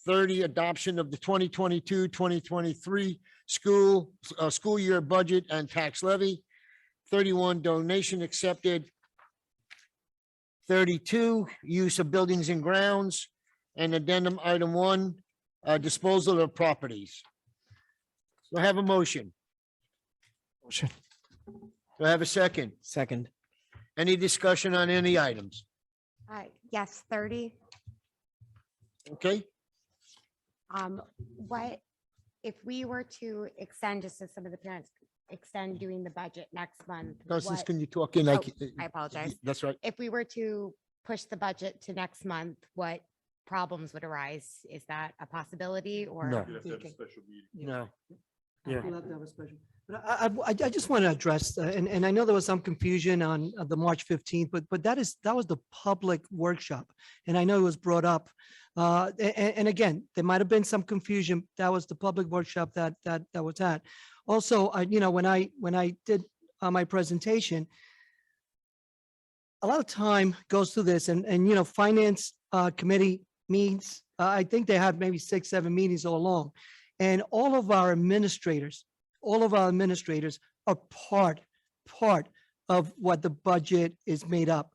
30, adoption of the 2022, 2023 school year budget and tax levy. 31, donation accepted. 32, use of buildings and grounds. And addendum item 1, disposal of properties. Do I have a motion? Motion. Do I have a second? Second. Any discussion on any items? Yes, 30. Okay, What, if we were to extend, just so some of the parents extend doing the budget next month? Constance, what- can you talk in? Like, I apologize. That's right. If we were to push the budget to next month, what problems would arise? Is that a possibility or? No. You have to have a special meeting. No. Yeah. We'll have to have a special. But I just want to address, and I know there was some confusion on the March 15th, but that was the public workshop. And I know it was brought up. And again, there might have been some confusion. That was the public workshop that was at. Also, when I did my presentation, a lot of time goes through this and finance committee meets. I think they have maybe 6, 7 meetings all along. And all of our administrators are part of what the budget is made up.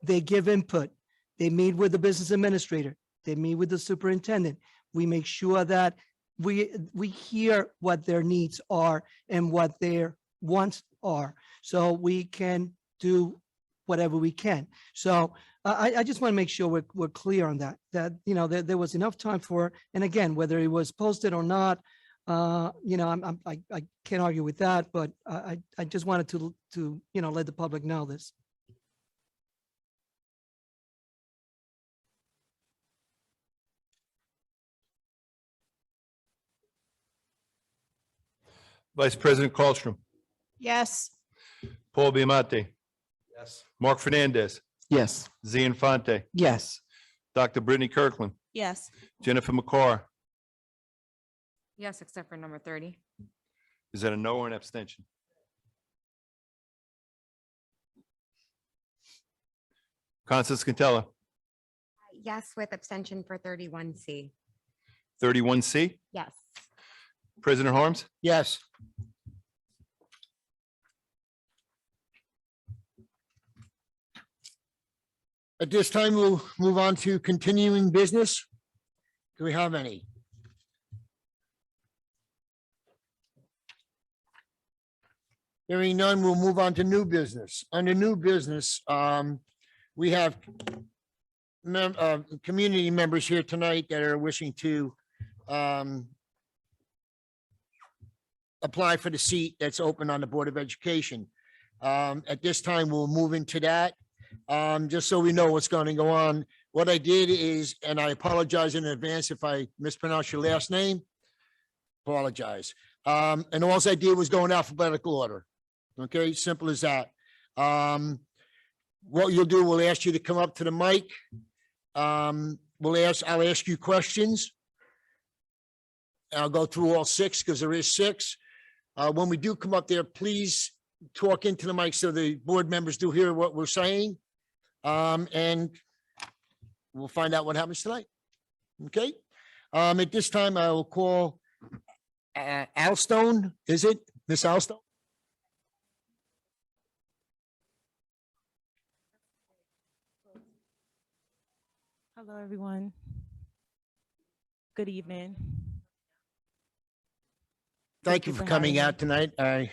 They give input. They meet with the business administrator. They meet with the superintendent. We make sure that we hear what their needs are and what their wants are, so we can do whatever we can. So I just want to make sure we're clear on that there was enough time for, and again, whether it was posted or not, I can't argue with that, but I just wanted to let the public know this. Vice President Colstrom, Yes. Paul Biamante, Yes. Mark Fernandez, Yes. Z Infante, Yes. Dr. Brittany Kirkland, Yes. Jennifer McCarr. Yes, except for number 30. Is that a no or an abstention? Constance Catella, Yes, with abstention for 31C. 31C. Yes. President Harms. Yes. At this time, we'll move on to continuing business. Do we have any? Hearing none, we'll move on to new business. Under new business, we have community members here tonight that are wishing to apply for the seat that's open on the Board of Education. At this time, we'll move into that. Just so we know what's going to go on. What I did is, and I apologize in advance if I mispronounce your last name. Apologize. And all I did was go in alphabetical order. Okay, simple as that. What you'll do, we'll ask you to come up to the mic. I'll ask you questions. I'll go through all six because there is six. When we do come up there, please talk into the mic so the board members do hear what we're saying. And we'll find out what happens tonight. Okay. At this time, I will call Alstone. Is it Miss Alstone? Hello, everyone. Good evening. Thank you for coming out tonight. I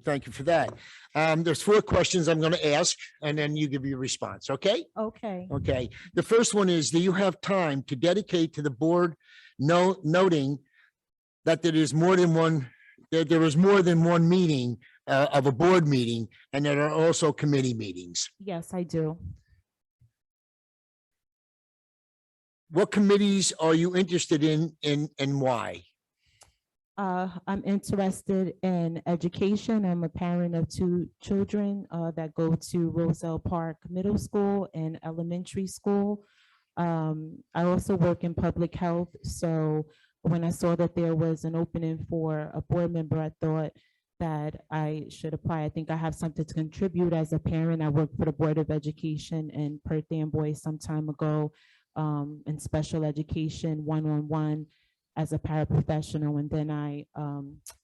thank you for that. There's four questions I'm going to ask, and then you give your response, okay? Okay. Okay. The first one is, do you have time to dedicate to the board noting that there is more than one, that there is more than one meeting of a board meeting, and there are also committee meetings? Yes, I do. What committees are you interested in and why? I'm interested in education. I'm a parent of two children that go to Roselle Park Middle School and elementary school. I also work in public health. So when I saw that there was an opening for a board member, I thought that I should apply. I think I have something to contribute as a parent. I worked for the Board of Education in Perth Amboy some time ago in special education, one-on-one as a paraprofessional, and then I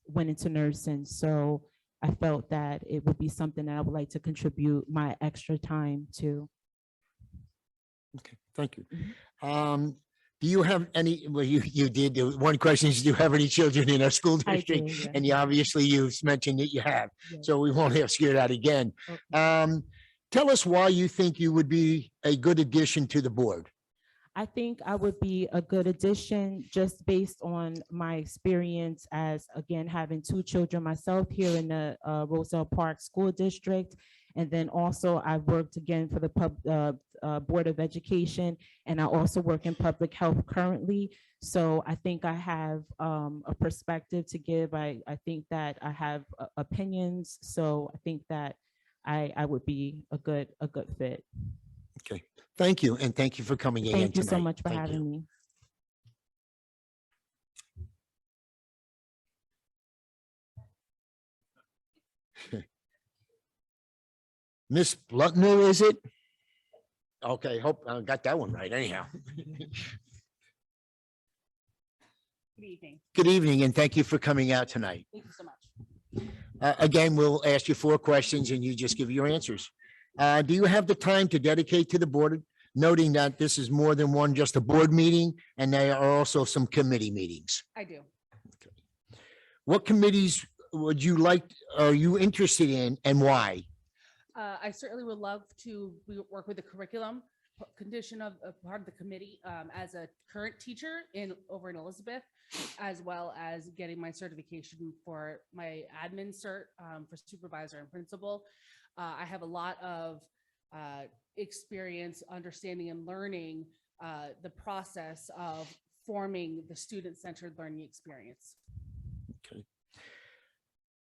went into nursing. So I felt that it would be something that I would like to contribute my extra time to. Okay, thank you. Do you have any, well, you did, one question is, do you have any children in our school I district? do, yeah. And you obviously, you've mentioned that you have, Yes. so we won't ask you that again. Okay. Tell us why you think you would be a good addition to the board. I think I would be a good addition just based on my experience as, again, having two children myself here in the Roselle Park School District. And then also I've worked again for the Board of Education, and I also work in public health currently. So I think I have a perspective to give. I think that I have opinions. So I think that I would be a good fit. Okay, thank you, and thank you for coming in. Thank you so tonight. much for Thank you. having me. Miss Blutner, is it? Okay, hope I got that one right anyhow. Good evening. Good evening, and thank you for coming out tonight. Thank you so much. Again, we'll ask you four questions and you just give your answers. Do you have the time to dedicate to the board, noting that this is more than one, just a board meeting, and there are also some committee meetings? I do. What committees would you like, are you interested in, and why? I certainly would love to work with the curriculum condition of part of the committee as a current teacher over in Elizabeth, as well as getting my certification for my admin cert for supervisor and principal. I have a lot of experience understanding and learning the process of forming the student-centered learning experience. Okay.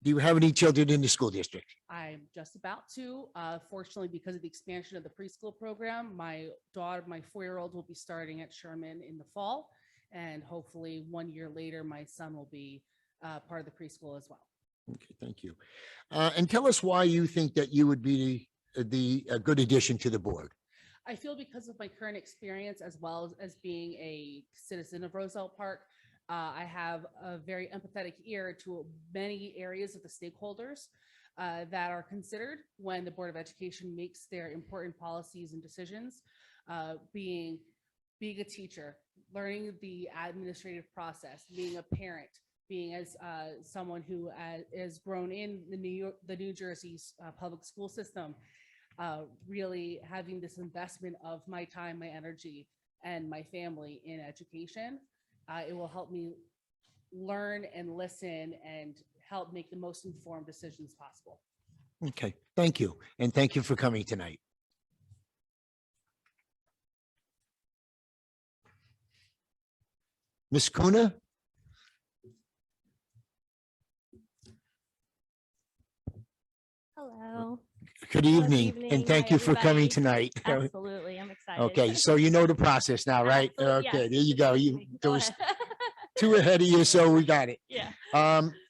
Do you have any children in the school district? I'm just about to. Fortunately, because of the expansion of the preschool program, my daughter, my 4-year-old will be starting at Sherman in the fall. And hopefully 1 year later, my son will be part of the preschool as well. Okay, thank you. And tell us why you think that you would be a good addition to the board. I feel because of my current experience as well as being a citizen of Roselle Park, I have a very empathetic ear to many areas of the stakeholders that are considered when the Board of Education makes their important policies and decisions. Being a teacher, learning the administrative process, being a parent, being as someone who is grown in the New Jersey public school system, really having this investment of my time, my energy, and my family in education. It will help me learn and listen and help make the most informed decisions possible. Okay, thank you. And thank you for coming tonight. Ms. Kuna? Hello. Good evening, and thank you for coming tonight. Absolutely, I'm excited. Okay, so you know the process now, right? Absolutely, Okay, yes. there you go. There Go was ahead. 2 ahead of you, so we got it. Yeah.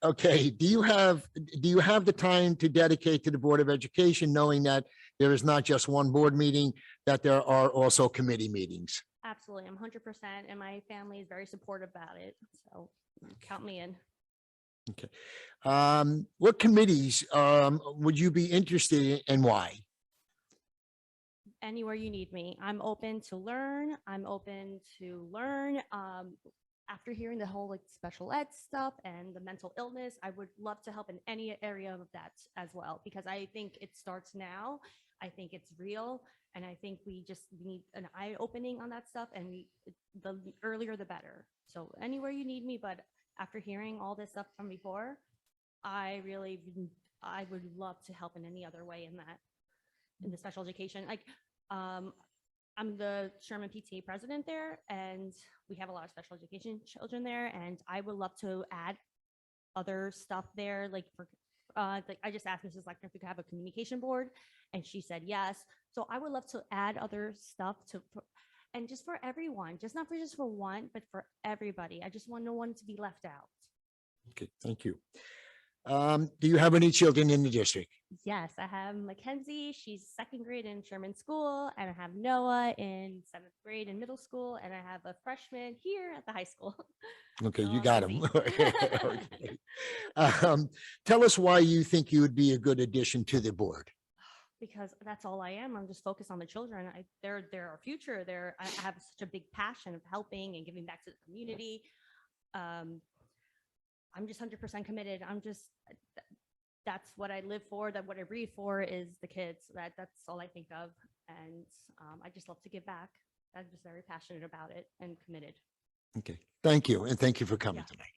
Okay, do you have the time to dedicate to the Board of Education, knowing that there is not just one board meeting, that there are also committee meetings? Absolutely, I'm 100%, and my family is very supportive about it, so count me in. Okay. What committees would you be interested in and why? Anywhere you need me, I'm open to learn. After hearing the whole special ed stuff and the mental illness, I would love to help in any area of that as well, because I think it starts now. I think it's real, and I think we just need an eye opening on that stuff, and the earlier the better. So anywhere you need me, but after hearing all this stuff from before, I would love to help in any other way in the special education. I'm the Sherman PTA president there, and we have a lot of special education children there, and I would love to add other stuff there. I just asked Mrs. Lechner if we could have a communication board, and she said yes. So I would love to add other stuff and just for everyone, not just for one, but for everybody. I just want no one to be left out. Okay, thank you. Do you have any children in the district? Yes, I have Mackenzie. She's 2nd grade in Sherman School, and I have Noah in 7th grade in middle school, and I have a freshman here at the high school. Okay, So you I'm got busy. him. Okay. Tell us why you think you would be a good addition to the board. Because that's all I am. I'm just focused on the children. They're our future. I have such a big passion of helping and giving back to the community. I'm just 100% committed. That's what I live for. What I breathe for is the kids. That's all I think of. And I just love to give back. I'm just very passionate about it and committed. Okay, thank you. And thank you for coming tonight.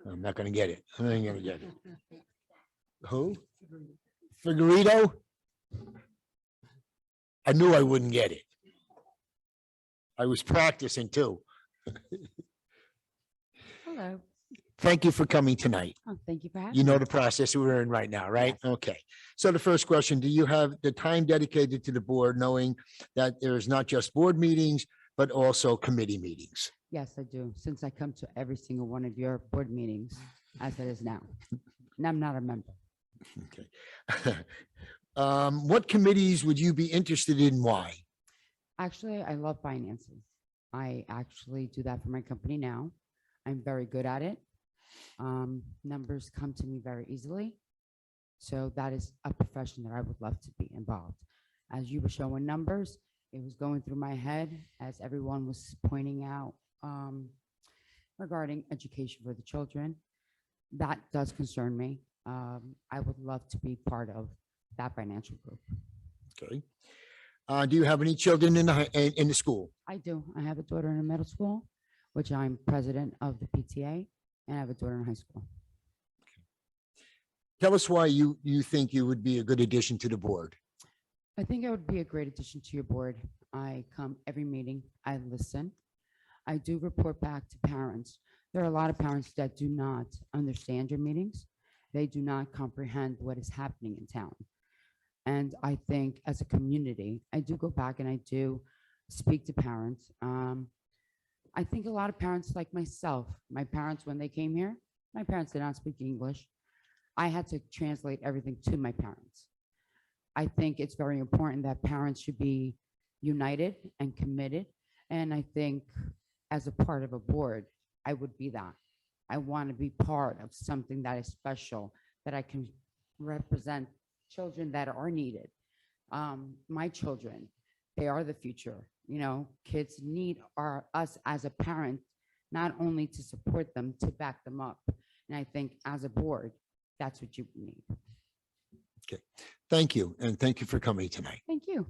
I'm not going to get it. I'm not going to get it. Who? Figueredo? I knew I wouldn't get it. I was practicing too. Hello. Thank you for coming tonight. Oh, thank you for having You me. know the process we're in right now, right? Okay. So the first question, do you have the time dedicated to the board, knowing that there is not just board meetings, but also committee meetings? Yes, I do, since I come to every single one of your board meetings as it is now. And I'm not a member. Okay. What committees would you be interested in? Why? Actually, I love finances. I actually do that for my company now. I'm very good at it. Numbers come to me very easily. So that is a profession that I would love to be involved. As you were showing numbers, it was going through my head as everyone was pointing out regarding education for the children. That does concern me. I would love to be part of that financial group. Okay. Do you have any children in the school? I do. I have a daughter in middle school, which I'm president of the PTA, and I have a daughter in high school. Tell us why you think you would be a good addition to the board. I think I would be a great addition to your board. I come every meeting, I listen. I do report back to parents. There are a lot of parents that do not understand your meetings. They do not comprehend what is happening in town. And I think as a community, I do go back and I do speak to parents. I think a lot of parents like myself, my parents, when they came here, my parents did not speak English. I had to translate everything to my parents. I think it's very important that parents should be united and committed. And I think as a part of a board, I would be that. I want to be part of something that is special, that I can represent children that are needed. My children, they are the future. You know, kids need us as a parent, not only to support them, to back them up. And I think as a board, that's what you need. Okay, thank you. And thank you for coming tonight. Thank you.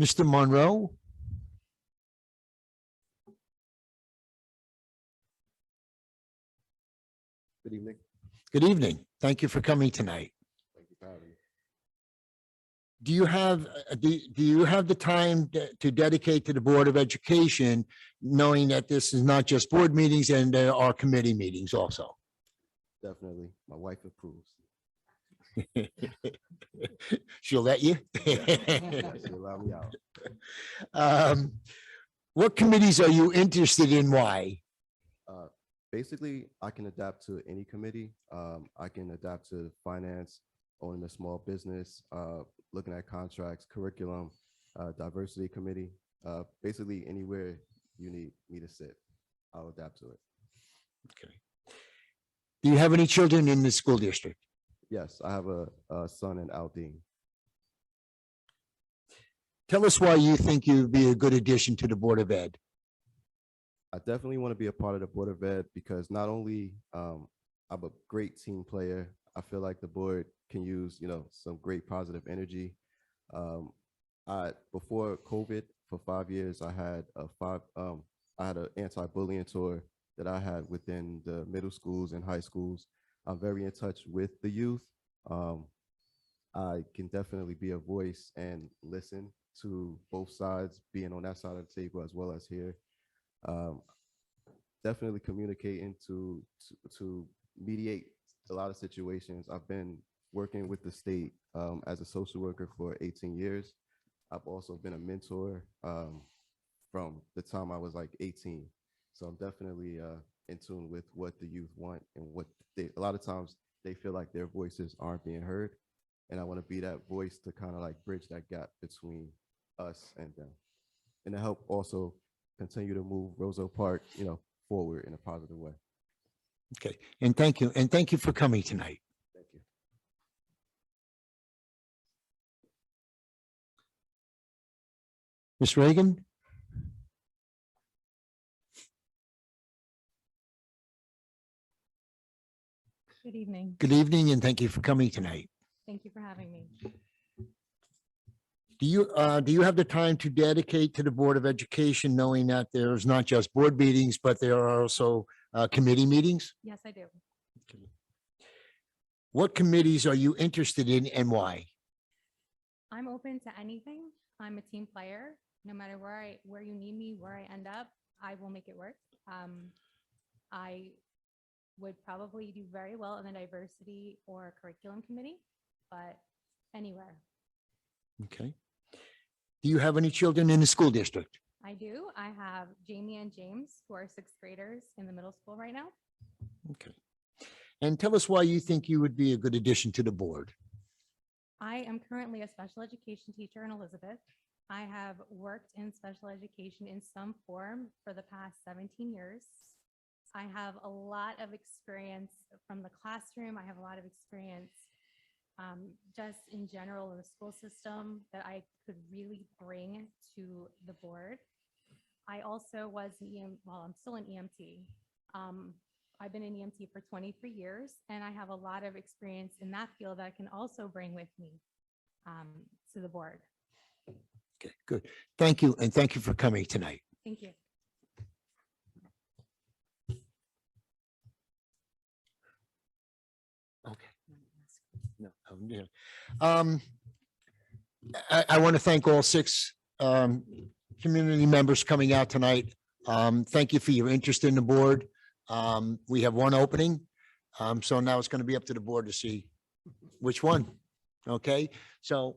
Mr. Monroe? Good evening. Good evening. Thank you for coming tonight. Thank you for having me. Do you have the time to dedicate to the Board of Education, knowing that this is not just board meetings and there are committee meetings also? Definitely. My wife approves. She'll let you? She'll allow me out. What committees are you interested in? Why? Basically, I can adapt to any committee. I can adapt to finance, owning a small business, looking at contracts, curriculum, diversity committee. Basically, anywhere you need me to sit, I'll adapt to it. Okay. Do you have any children in the school district? Yes, I have a son in Aldine. Tell us why you think you'd be a good addition to the Board of Ed. I definitely want to be a part of the Board of Ed because not only I'm a great team player, I feel like the board can use, some great positive energy. Before COVID, for 5 years, I had an anti-bullying tour that I had within the middle schools and high schools. I'm very in touch with the youth. I can definitely be a voice and listen to both sides, being on that side of the table as well as here. Definitely communicating to mediate a lot of situations. I've been working with the state as a social worker for 18 years. I've also been a mentor from the time I was like 18. So I'm definitely in tune with what the youth want and what a lot of times they feel like their voices aren't being heard. And I want to be that voice to kind of like bridge that gap between us and them. And to help also continue to move Roosevelt Park, forward in a positive way. Okay, and thank you. And thank you for coming tonight. Thank you. Ms. Reagan? Good evening. Good evening, and thank you for coming tonight. Thank you for having me. Do you have the time to dedicate to the Board of Education, knowing that there's not just board meetings, but there are also committee meetings? Yes, I do. What committees are you interested in and why? I'm open to anything. I'm a team player. No matter where you need me, where I end up, I will make it work. I would probably do very well in the diversity or curriculum committee, but anywhere. Okay. Do you have any children in the school district? I do. I have Jamie and James, who are sixth graders in the middle school right now. Okay. And tell us why you think you would be a good addition to the board. I am currently a special education teacher in Elizabeth. I have worked in special education in some form for the past 17 years. I have a lot of experience from the classroom. I have a lot of experience just in general in the school system that I could really bring to the board. I also was I'm still an EMT. I've been in EMT for 23 years, and I have a lot of experience in that field that I can also bring with me to the board. Okay, good. Thank you. And thank you for coming tonight. Thank you. Yeah. I want to thank all six community members coming out tonight. Thank you for your interest in the board. We have one opening. So now it's going to be up to the board to see which one. Okay, so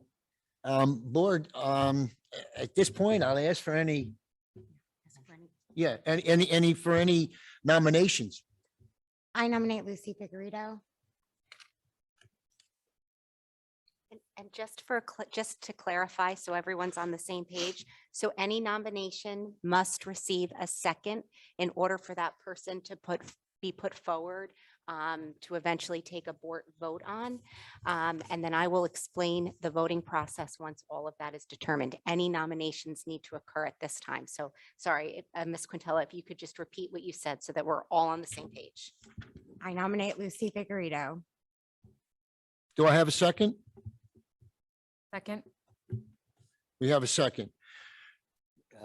board, at this point, I'll ask for any, yeah, any nominations. I nominate Lucy Figueredo. And just just to clarify, so everyone's on the same page, so any nomination must receive a second in order for that person to be put forward to eventually take a board vote on. And then I will explain the voting process once all of that is determined. Any nominations need to occur at this time. So sorry, Ms. Quintella, if you could just repeat what you said so that we're all on the same page. I nominate Lucy Figueredo. Do I have a second? Second. We have a second.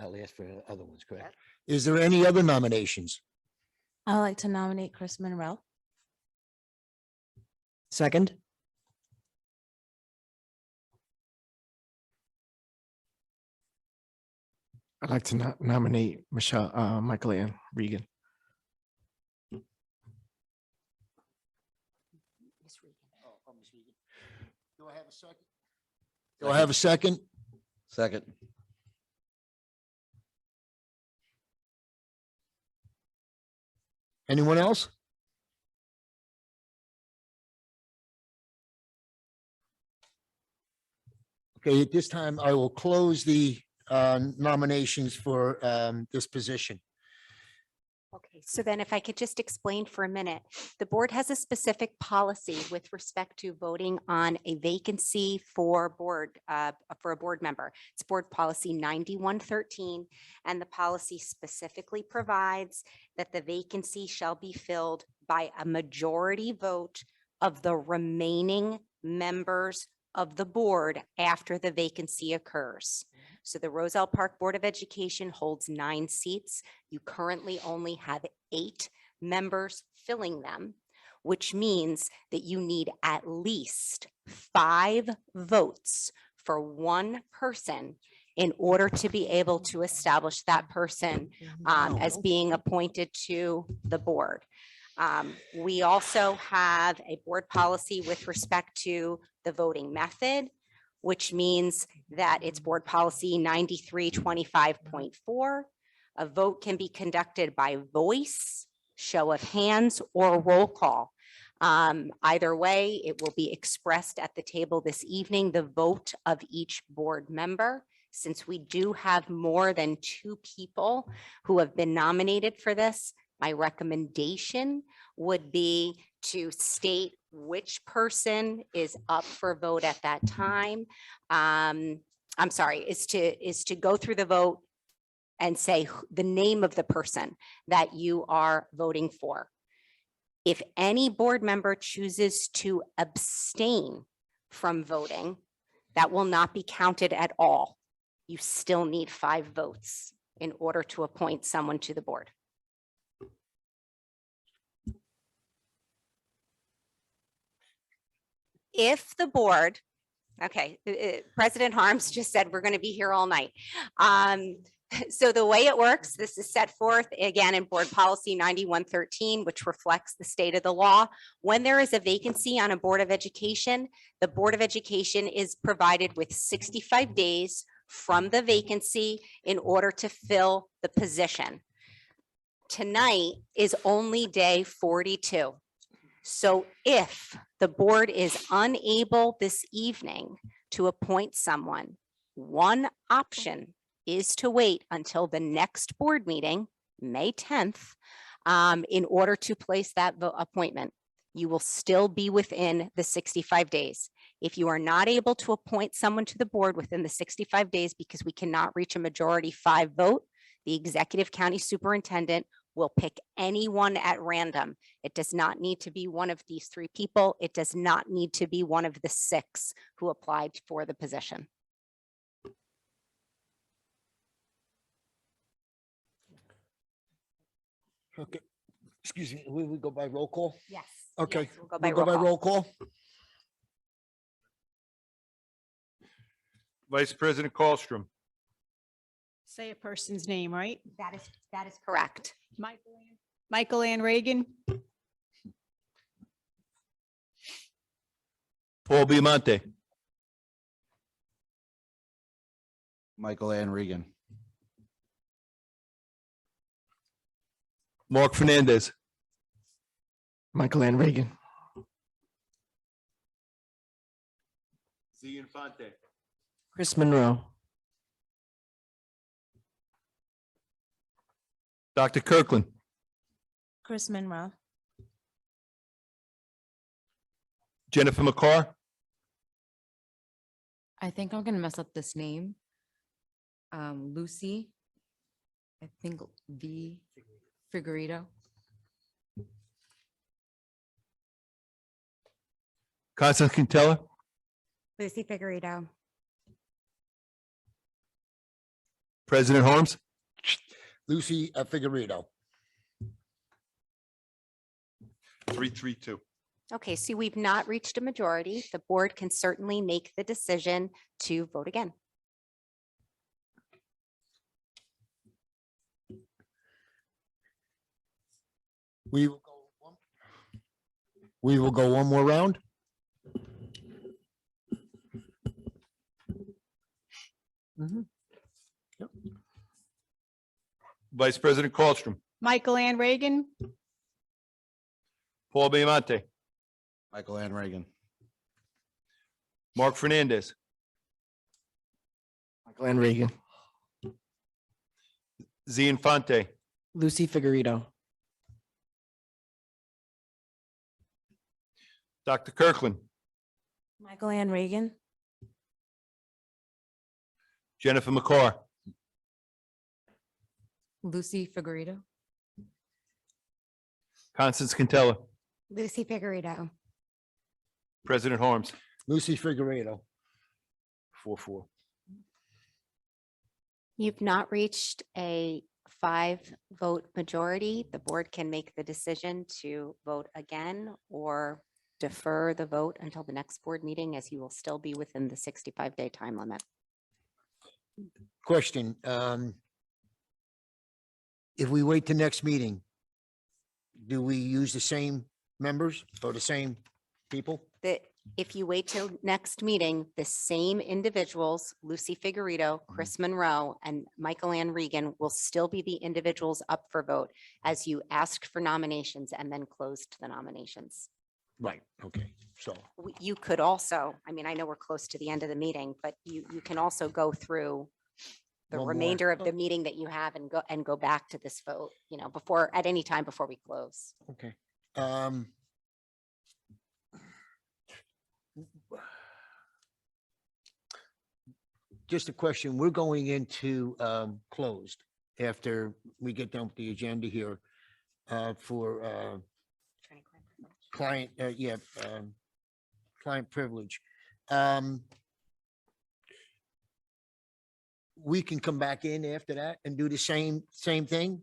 I'll ask for other ones, correct? Is there any other nominations? I'd like to nominate Chris Monroe. Second. I'd like to nominate Michael Ann Regan. Do I have a second? Do I have a second? Second. Anyone else? Okay, at this time, I will close the nominations for this position. Okay, so then if I could just explain for a minute, the board has a specific policy with respect to voting on a vacancy for a board member. It's board policy 9113, and the policy specifically provides that the vacancy shall be filled by a majority vote of the remaining members of the board after the vacancy occurs. So the Roselle Park Board of Education holds 9 seats. You currently only have 8 members filling them, which means that you need at least 5 votes for one person in order to be able to establish that person as being appointed to the board. We also have a board policy with respect to the voting method, which means that it's board policy 9325.4. A vote can be conducted by voice, show of hands, or roll call. Either way, it will be expressed at the table this evening, the vote of each board member. Since we do have more than 2 people who have been nominated for this, my recommendation would be to state which person is up for vote at that time. I'm sorry, is to go through the vote and say the name of the person that you are voting for. If any board member chooses to abstain from voting, that will not be counted at all. You still need 5 votes in order to appoint someone to the board. If the board, okay, President Harms just said we're going to be here all night. So the way it works, this is set forth again in board policy 9113, which reflects the state of the law. When there is a vacancy on a board of education, the Board of Education is provided with 65 days from the vacancy in order to fill the position. Tonight is only day 42. So if the board is unable this evening to appoint someone, one option is to wait until the next board meeting, May 10th, in order to place that appointment. You will still be within the 65 days. If you are not able to appoint someone to the board within the 65 days because we cannot reach a majority 5 vote, the executive county superintendent will pick anyone at random. It does not need to be one of these 3 people. It does not need to be one of the 6 who applied for the position. Okay, excuse me, we go by roll call? Yes. Okay, Yes, we'll go we'll by roll call. roll call. Vice President Colstrom, Say a person's name, right? That is correct. Michael Ann Reagan, Paul Biamonte, Michael Ann Regan. Mark Fernandez, Michael Ann Reagan. Z Infante, Chris Monroe. Dr. Kirkland, Chris Monroe. Jennifer McCarr, I think I'm gonna mess up this name. Lucy, I think V Figueredo. Constance Quintella, Lucy Figueredo. President Harms, Lucy Figueredo. 332. Okay, so we've not reached a majority. The board can certainly make the decision to vote again. We will go one more round. Vice President Colstrom, Michael Ann Reagan, Paul Biamonte, Michael Ann Reagan. Mark Fernandez, Michael Ann Reagan. Z Infante, Lucy Figueredo. Dr. Kirkland, Michael Ann Reagan. Jennifer McCarr, Lucy Figueredo. Constance Quintella, Lucy Figueredo. President Harms. Lucy Figueredo. 4-4. You've not reached a 5-vote majority. The board can make the decision to vote again or defer the vote until the next board meeting, as you will still be within the 65-day time limit. Question, if we wait till next meeting, do we use the same members or the same people? If you wait till next meeting, the same individuals, Lucy Figueredo, Chris Monroe, and Michael Ann Regan will still be the individuals up for vote as you asked for nominations and then closed the nominations. Right, okay, so. You could also, I mean, I know we're close to the end of the meeting, but you can also go through the One more. remainder of the meeting that you have and go back to this vote, before, at any time before we close. Okay. Just a question, we're going into closed after we get done with the agenda here for client, client privilege. We can come back in after that and do the same thing?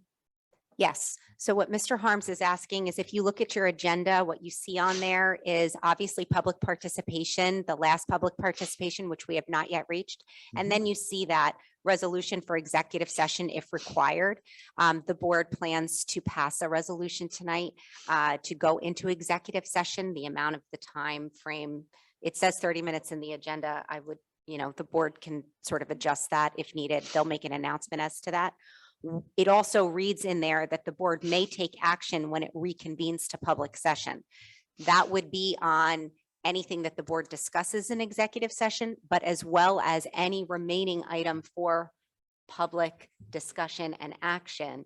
Yes. So what Mr. Harms is asking is, if you look at your agenda, what you see on there is obviously public participation, the last public participation, which we have not yet reached. And then you see that resolution for executive session if required. The board plans to pass a resolution tonight to go into executive session. The amount of the time frame, it says 30 minutes in the agenda. I would, the board can sort of adjust that if needed. They'll make an announcement as to that. It also reads in there that the board may take action when it reconvenes to public session. That would be on anything that the board discusses in executive session, but as well as any remaining item for public discussion and action,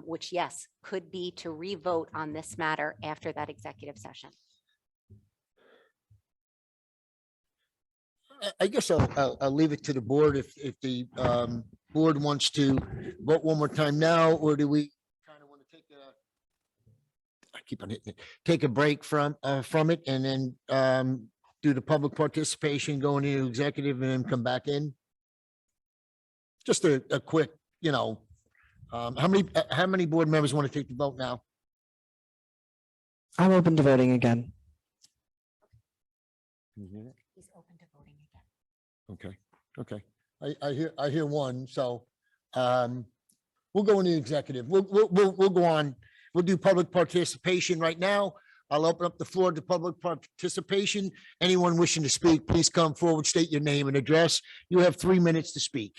which, yes, could be to revote on this matter after that executive session. I guess I'll leave it to the board if the board wants to vote one more time now, or do we kind of want to take I keep on hitting it, take a break from it and then do the public participation, going into executive and then come back in? Just a quick, how many board members want to take the vote now? I'm open to voting again. He's open to voting again. Okay. Okay, I hear one, so, we'll go in the executive. We'll go on. We'll do public participation right now. I'll open up the floor to public participation. Anyone wishing to speak, please come forward, state your name and address. You have 3 minutes to speak.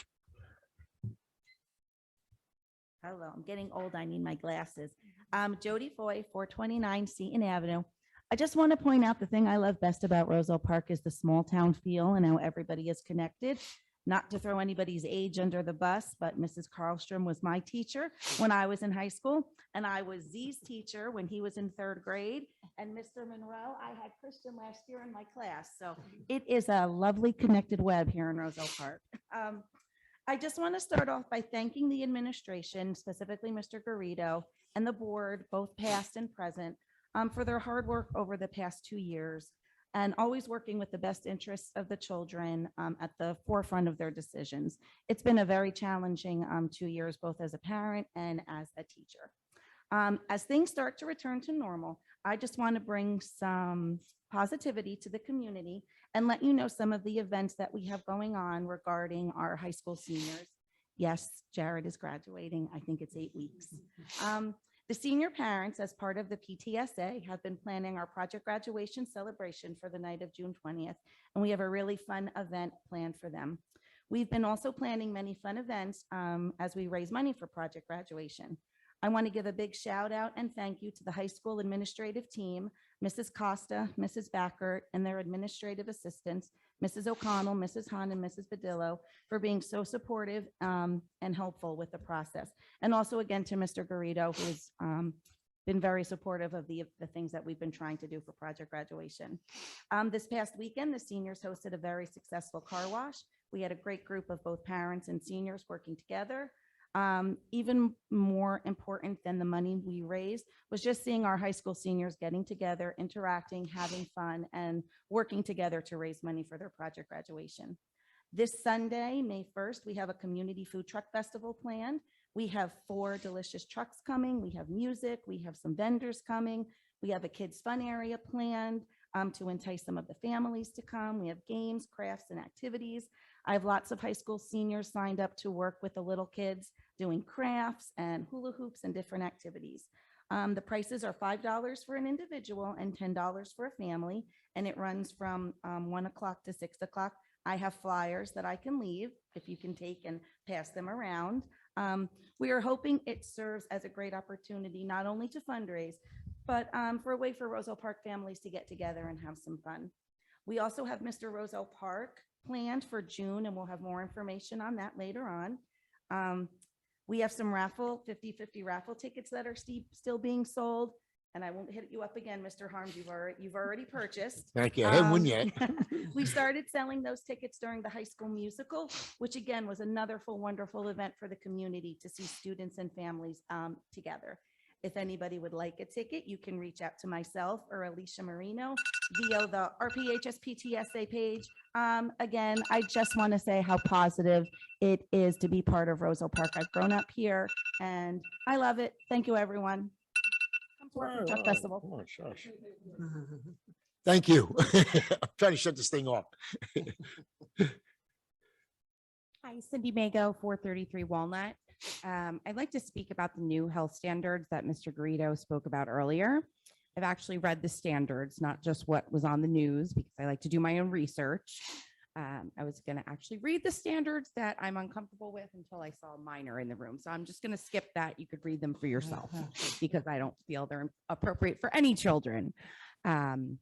Hello, I'm getting old. I need my glasses. Jody Foy, 429 Seton Avenue. I just want to point out the thing I love best about Roselle Park is the small town feel and how everybody is connected. Not to throw anybody's age under the bus, but Mrs. Carlstrom was my teacher when I was in high school, and I was Z's teacher when he was in 3rd grade. And Mr. Monroe, I had Christian last year in my class. So it is a lovely connected web here in Roselle Park. I just want to start off by thanking the administration, specifically Mr. Garrido and the board, both past and present, for their hard work over the past 2 years and always working with the best interests of the children at the forefront of their decisions. It's been a very challenging 2 years, both as a parent and as a teacher. As things start to return to normal, I just want to bring some positivity to the community and let you know some of the events that we have going on regarding our high school seniors. Yes, Jared is graduating. I think it's 8 weeks. The senior parents, as part of the PTSA, have been planning our project graduation celebration for the night of June 20th, and we have a really fun event planned for them. We've been also planning many fun events as we raise money for project graduation. I want to give a big shout out and thank you to the high school administrative team, Mrs. Costa, Mrs. Backert, and their administrative assistants, Mrs. O'Connell, Mrs. Hunt, and Mrs. Badillo, for being so supportive and helpful with the process. And also again to Mr. Garrido, who's been very supportive of the things that we've been trying to do for project graduation. This past weekend, the seniors hosted a very successful car wash. We had a great group of both parents and seniors working together. Even more important than the money we raised was just seeing our high school seniors getting together, interacting, having fun, and working together to raise money for their project graduation. This Sunday, May 1st, we have a community food truck festival planned. We have 4 delicious trucks coming. We have music. We have some vendors coming. We have a kids' fun area planned to entice some of the families to come. We have games, crafts, and activities. I have lots of high school seniors signed up to work with the little kids doing crafts and hula hoops and different activities. The prices are $5 for an individual and $10 for a family, and it runs from 1 o'clock to 6 o'clock. I have flyers that I can leave if you can take and pass them around. We are hoping it serves as a great opportunity, not only to fundraise, but for a way for Roselle Park families to get together and have some fun. We also have Mr. Roselle Park planned for June, and we'll have more information on that later on. We have some 50-50 raffle tickets that are still being sold. And I won't hit you up again, Mr. Harms, you've already purchased. Thank you. I haven't won yet. We started selling those tickets during the high school musical, which again was another wonderful event for the community to see students and families together. If anybody would like a ticket, you can reach out to myself or Alicia Marino via the RPHS PTSA page. Again, I just want to say how positive it is to be part of Roselle Park. I've grown up here and I love it. Thank you, everyone. Come to our food truck festival. Oh, shush. Thank you. I'm trying to shut this thing off. Hi, Cindy Mago, 433 Walnut. I'd like to speak about the new health standards that Mr. Garrido spoke about earlier. I've actually read the standards, not just what was on the news, because I like to do my own research. I was going to actually read the standards that I'm uncomfortable with until I saw a minor in the room. So I'm just going to skip that. You could read them for yourself because I don't feel they're appropriate for any children. In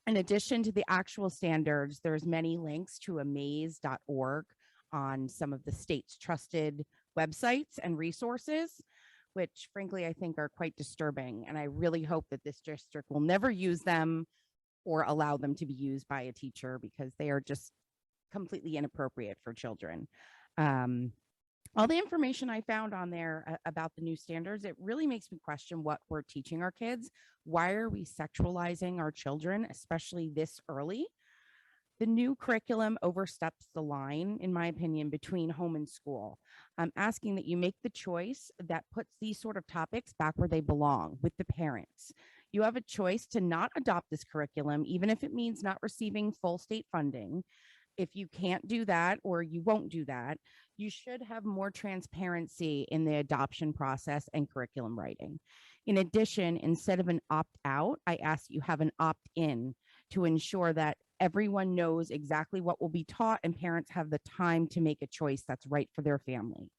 addition to the actual standards, there's many links to amaze.org on some of the state's trusted websites and resources, which frankly, I think are quite disturbing. And I really hope that this district will never use them or allow them to be used by a teacher because they are just completely inappropriate for children. All the information I found on there about the new standards, it really makes me question what we're teaching our kids. Why are we sexualizing our children, especially this early? The new curriculum oversteps the line, in my opinion, between home and school. I'm asking that you make the choice that puts these sort of topics back where they belong, with the parents. You have a choice to not adopt this curriculum, even if it means not receiving full state funding. if you can't do that or you won't do that, you should have more transparency in the adoption process and curriculum writing. In addition, instead of an opt-out, I ask you have an opt-in to ensure that everyone knows exactly what will be taught and parents have the time to make a choice that's right for their family.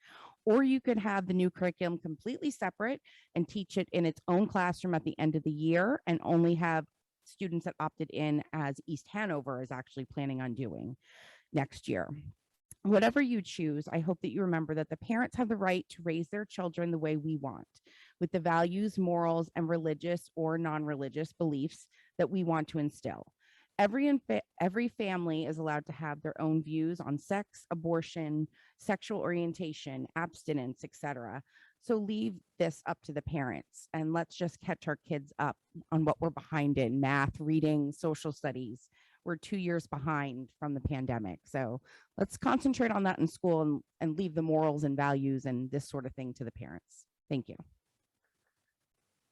Or you could have the new curriculum completely separate and teach it in its own classroom at the end of the year and only have students that opted in, as East Hanover is actually planning on doing next year. Whatever you choose, I hope that you remember that the parents have the right to raise their children the way we want, with the values, morals, and religious or non-religious beliefs that we want to instill. Every family is allowed to have their own views on sex, abortion, sexual orientation, abstinence, etc. So leave this up to the parents and let's just catch our kids up on what we're behind in: math, reading, social studies. We're 2 years behind from the pandemic. So let's concentrate on that in school and leave the morals and values and this sort of thing to the parents. Thank you.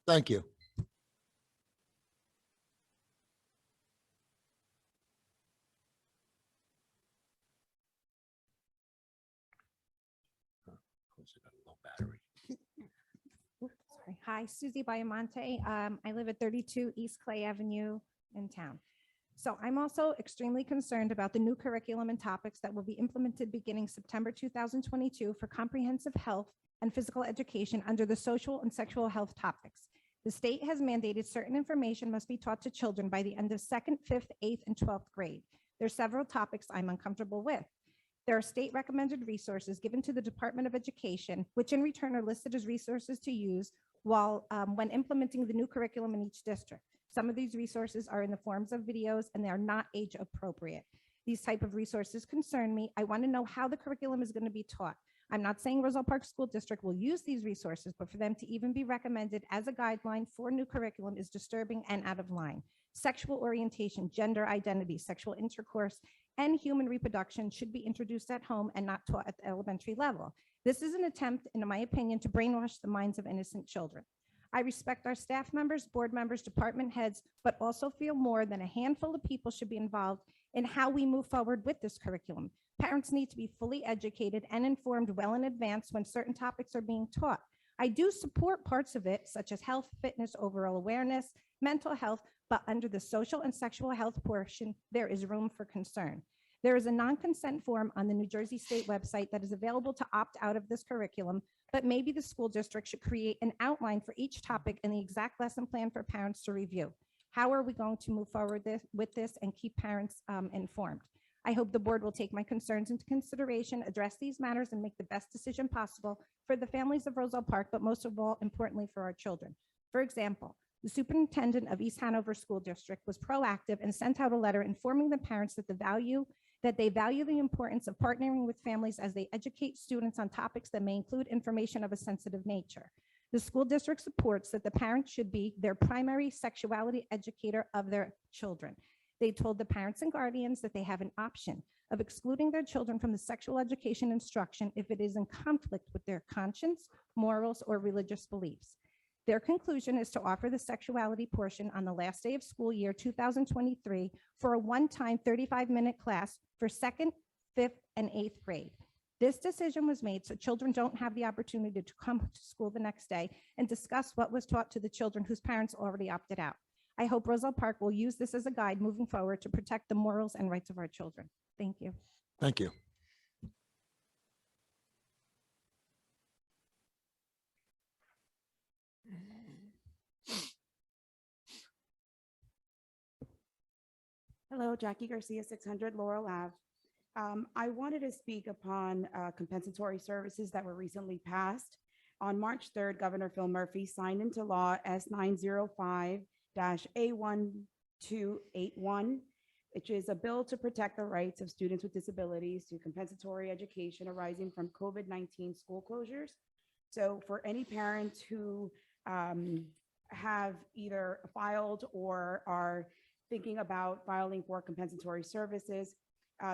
Thank you. Sorry. Hi, Susie Biamonte. I live at 32 East Clay Avenue in town. So I'm also extremely concerned about the new curriculum and topics that will be implemented beginning September 2022 for comprehensive health and physical education under the social and sexual health topics. The state has mandated certain information must be taught to children by the end of 2nd, 5th, 8th, and 12th grade. There are several topics I'm uncomfortable with. There are state recommended resources given to the Department of Education, which in return are listed as resources to use while when implementing the new curriculum in each district. Some of these resources are in the forms of videos and they are not age appropriate. These type of resources concern me. I want to know how the curriculum is going to be taught. I'm not saying Roselle Park School District will use these resources, but for them to even be recommended as a guideline for new curriculum is disturbing and out of line. Sexual orientation, gender identity, sexual intercourse, and human reproduction should be introduced at home and not taught at the elementary level. This is an attempt, in my opinion, to brainwash the minds of innocent children. I respect our staff members, board members, department heads, but also feel more than a handful of people should be involved in how we move forward with this curriculum. Parents need to be fully educated and informed well in advance when certain topics are being taught. I do support parts of it, such as health, fitness, overall awareness, mental health, but under the social and sexual health portion, there is room for concern. There is a non-consent form on the New Jersey State website that is available to opt out of this curriculum, but maybe the school district should create an outline for each topic and the exact lesson plan for parents to review. How are we going to move forward with this and keep parents informed? I hope the board will take my concerns into consideration, address these matters, and make the best decision possible for the families of Roselle Park, but most of all, importantly, for our children. For example, the superintendent of East Hanover School District was proactive and sent out a letter informing the parents that they value the importance of partnering with families as they educate students on topics that may include information of a sensitive nature. The school district supports that the parents should be their primary sexuality educator of their children. They told the parents and guardians that they have an option of excluding their children from the sexual education instruction if it is in conflict with their conscience, morals, or religious beliefs. Their conclusion is to offer the sexuality portion on the last day of school year 2023 for a one-time 35-minute class for 2nd, 5th, and 8th grade. This decision was made so children don't have the opportunity to come to school the next day and discuss what was taught to the children whose parents already opted out. I hope Roselle Park will use this as a guide moving forward to protect the morals and rights of our children. Thank you. Thank you. Hello, Jackie Garcia, 600 Laurel Ave. I wanted to speak upon compensatory services that were recently passed. On March 3rd, Governor Phil Murphy signed into law S905-A1281, which is a bill to protect the rights of students with disabilities to compensatory education arising from COVID-19 school closures. So for any parents who have either filed or are thinking about filing for compensatory services,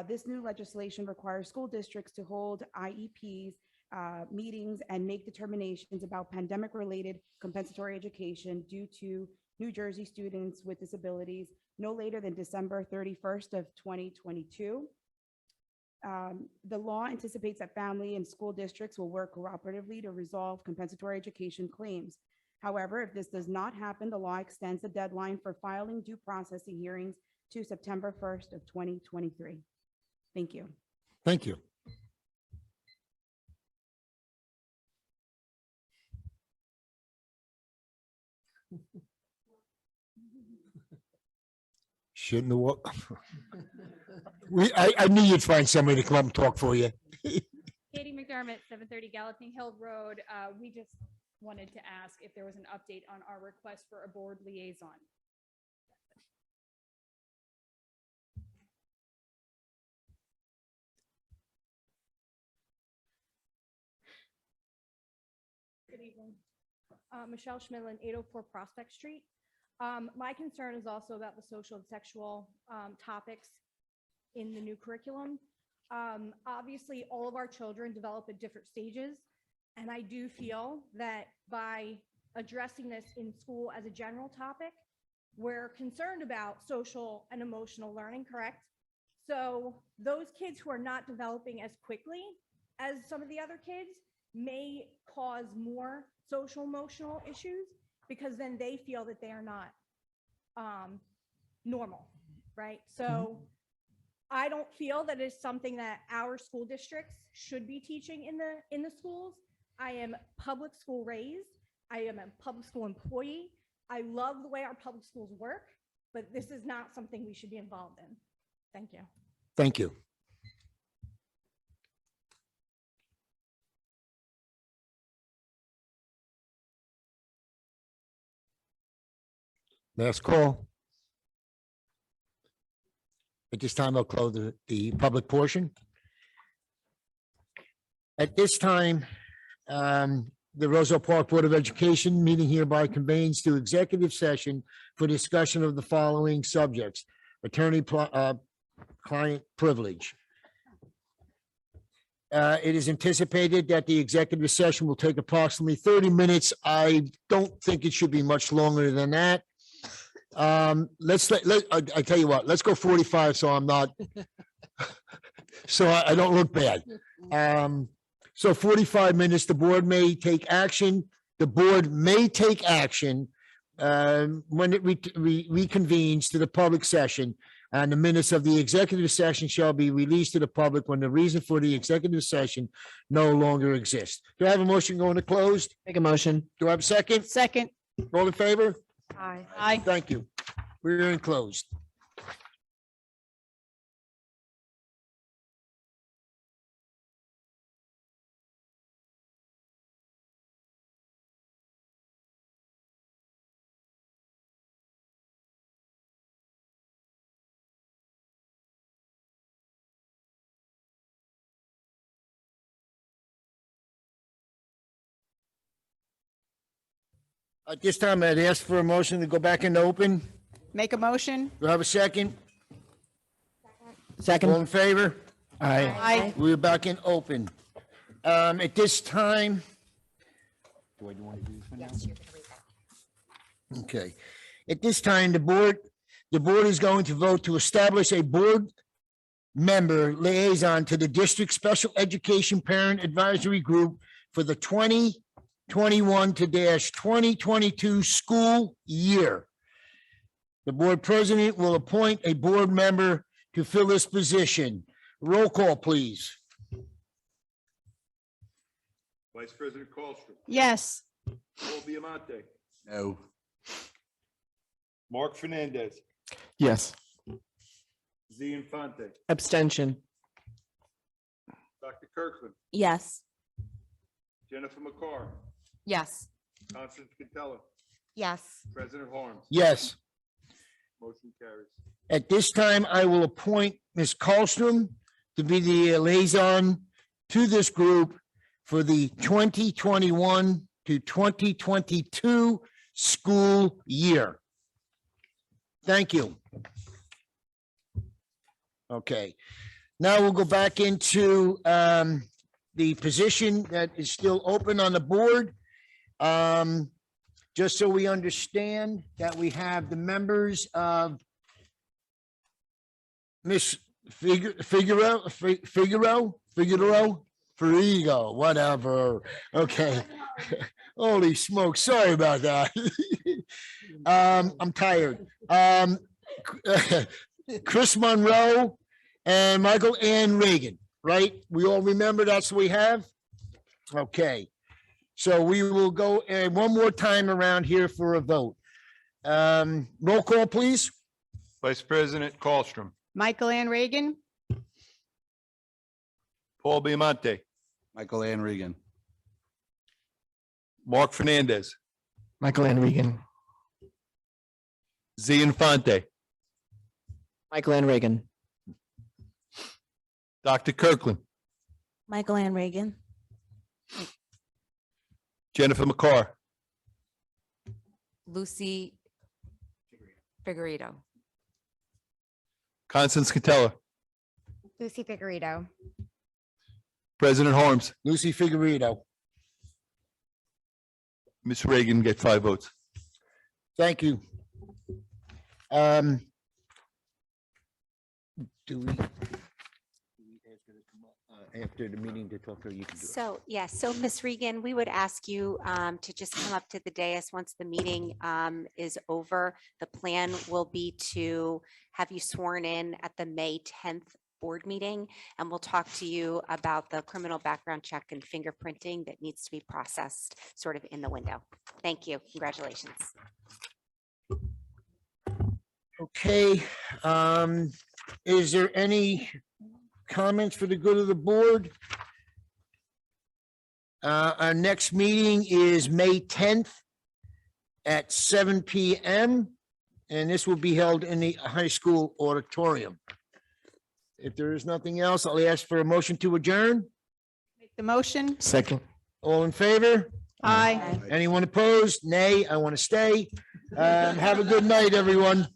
this new legislation requires school districts to hold IEPs, meetings, and make determinations about pandemic-related compensatory education due to New Jersey students with disabilities no later than December 31st of 2022. The law anticipates that family and school districts will work cooperatively to resolve compensatory education claims. However, if this does not happen, the law extends the deadline for filing due processing hearings to September 1st of 2023. Thank you. Thank you. Shouldn't have. I knew you'd find somebody to come up and talk for you. Katie McDermott, 730 Galloping Hill Road. We just wanted to ask if there was an update on our request for a board liaison. Good evening. Michelle Schmidlin, 804 Prospect Street. My concern is also about the social and sexual topics in the new curriculum. Obviously, all of our children develop at different stages, and I do feel that by addressing this in school as a general topic, we're concerned about social and emotional learning, correct? So those kids who are not developing as quickly as some of the other kids may cause more social emotional issues because then they feel that they are not normal, right? So I don't feel that it's something that our school districts should be teaching in the schools. I am public school raised. I am a public school employee. I love the way our public schools work, but this is not something we should be involved in. Thank you. Thank you. Last call. At this time, I'll close the public portion. At this time, the Roselle Park Board of Education meeting hereby convenes to executive session for discussion of the following subjects: attorney-client privilege. It is anticipated that the executive session will take approximately 30 minutes. I don't think it should be much longer than that. I tell you what, let's go 45 so I'm not, so I don't look bad. So 45 minutes, the board may take action. The board may take action when it reconvenes to the public session, and the minutes of the executive session shall be released to the public when the reason for the executive session no longer exists. Do I have a motion going to closed? Make a motion. Do I have a second? Second. All in favor? Aye. Aye. Thank you. We're in closed. At this time, I'd ask for a motion to go back into open. Make a motion. Do I have a second? All Second. in favor? Aye. Aye. We're back in open. At this time. Do I want to do this one now? Yes, you're gonna read that. Okay. At this time, the board is going to vote to establish a board member liaison to the district special education parent advisory group for the 2021 to 2022 school year. The board president will appoint a board member to fill this position. Roll call, please. Vice President Colstrom. Yes. Paul Biamonte. No. Mark Fernandez. Yes. Z Infante. Abstention. Dr. Kirkland. Yes. Jennifer McCarr. Yes. Constance Catella. Yes. President Harms. Yes. Motion carries. At this time, I will appoint Ms. Colstrom to be the liaison to this group for the 2021 to 2022 school year. Thank you. Okay, now we'll go back into the position that is still open on the board. Just so we understand that we have the members of Ms. Figaro, whatever. Okay. Holy smoke, sorry about that. I'm tired. Chris Monroe and Michael Ann Reagan, right? We all remember that's what we have? Okay. So we will go one more time around here for a vote. Roll call, please. Vice President Colstrom, Michael Ann Reagan, Paul Biamonte, Michael Ann Regan. Mark Fernandez, Michael and Regan. Z Infante, Michael and Reagan. Dr. Kirkland, Michael Ann Reagan, Jennifer McCarr, Lucy Figueredo. Constance Catella, Lucy Figurito. President Harms. Lucy Figurito. Ms. Reagan get 5 votes. Thank you. Do we? After the meeting to talk to her, you can do it. So, yes, so Ms. Regan, we would ask you to just come up to the dais once the meeting is over. The plan will be to have you sworn in at the May 10th board meeting, and we'll talk to you about the criminal background check and fingerprinting that needs to be processed sort of in the window. Thank you. Congratulations. Okay, is there any comments for the good of the board? Our next meeting is May 10th at 7 p.m. and this will be held in the high school auditorium. If there is nothing else, I'll ask for a motion to adjourn. make the motion. Second. All in favor? Aye. Anyone opposed? Nay, I want to stay. Have a good night, everyone.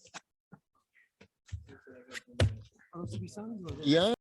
Yeah.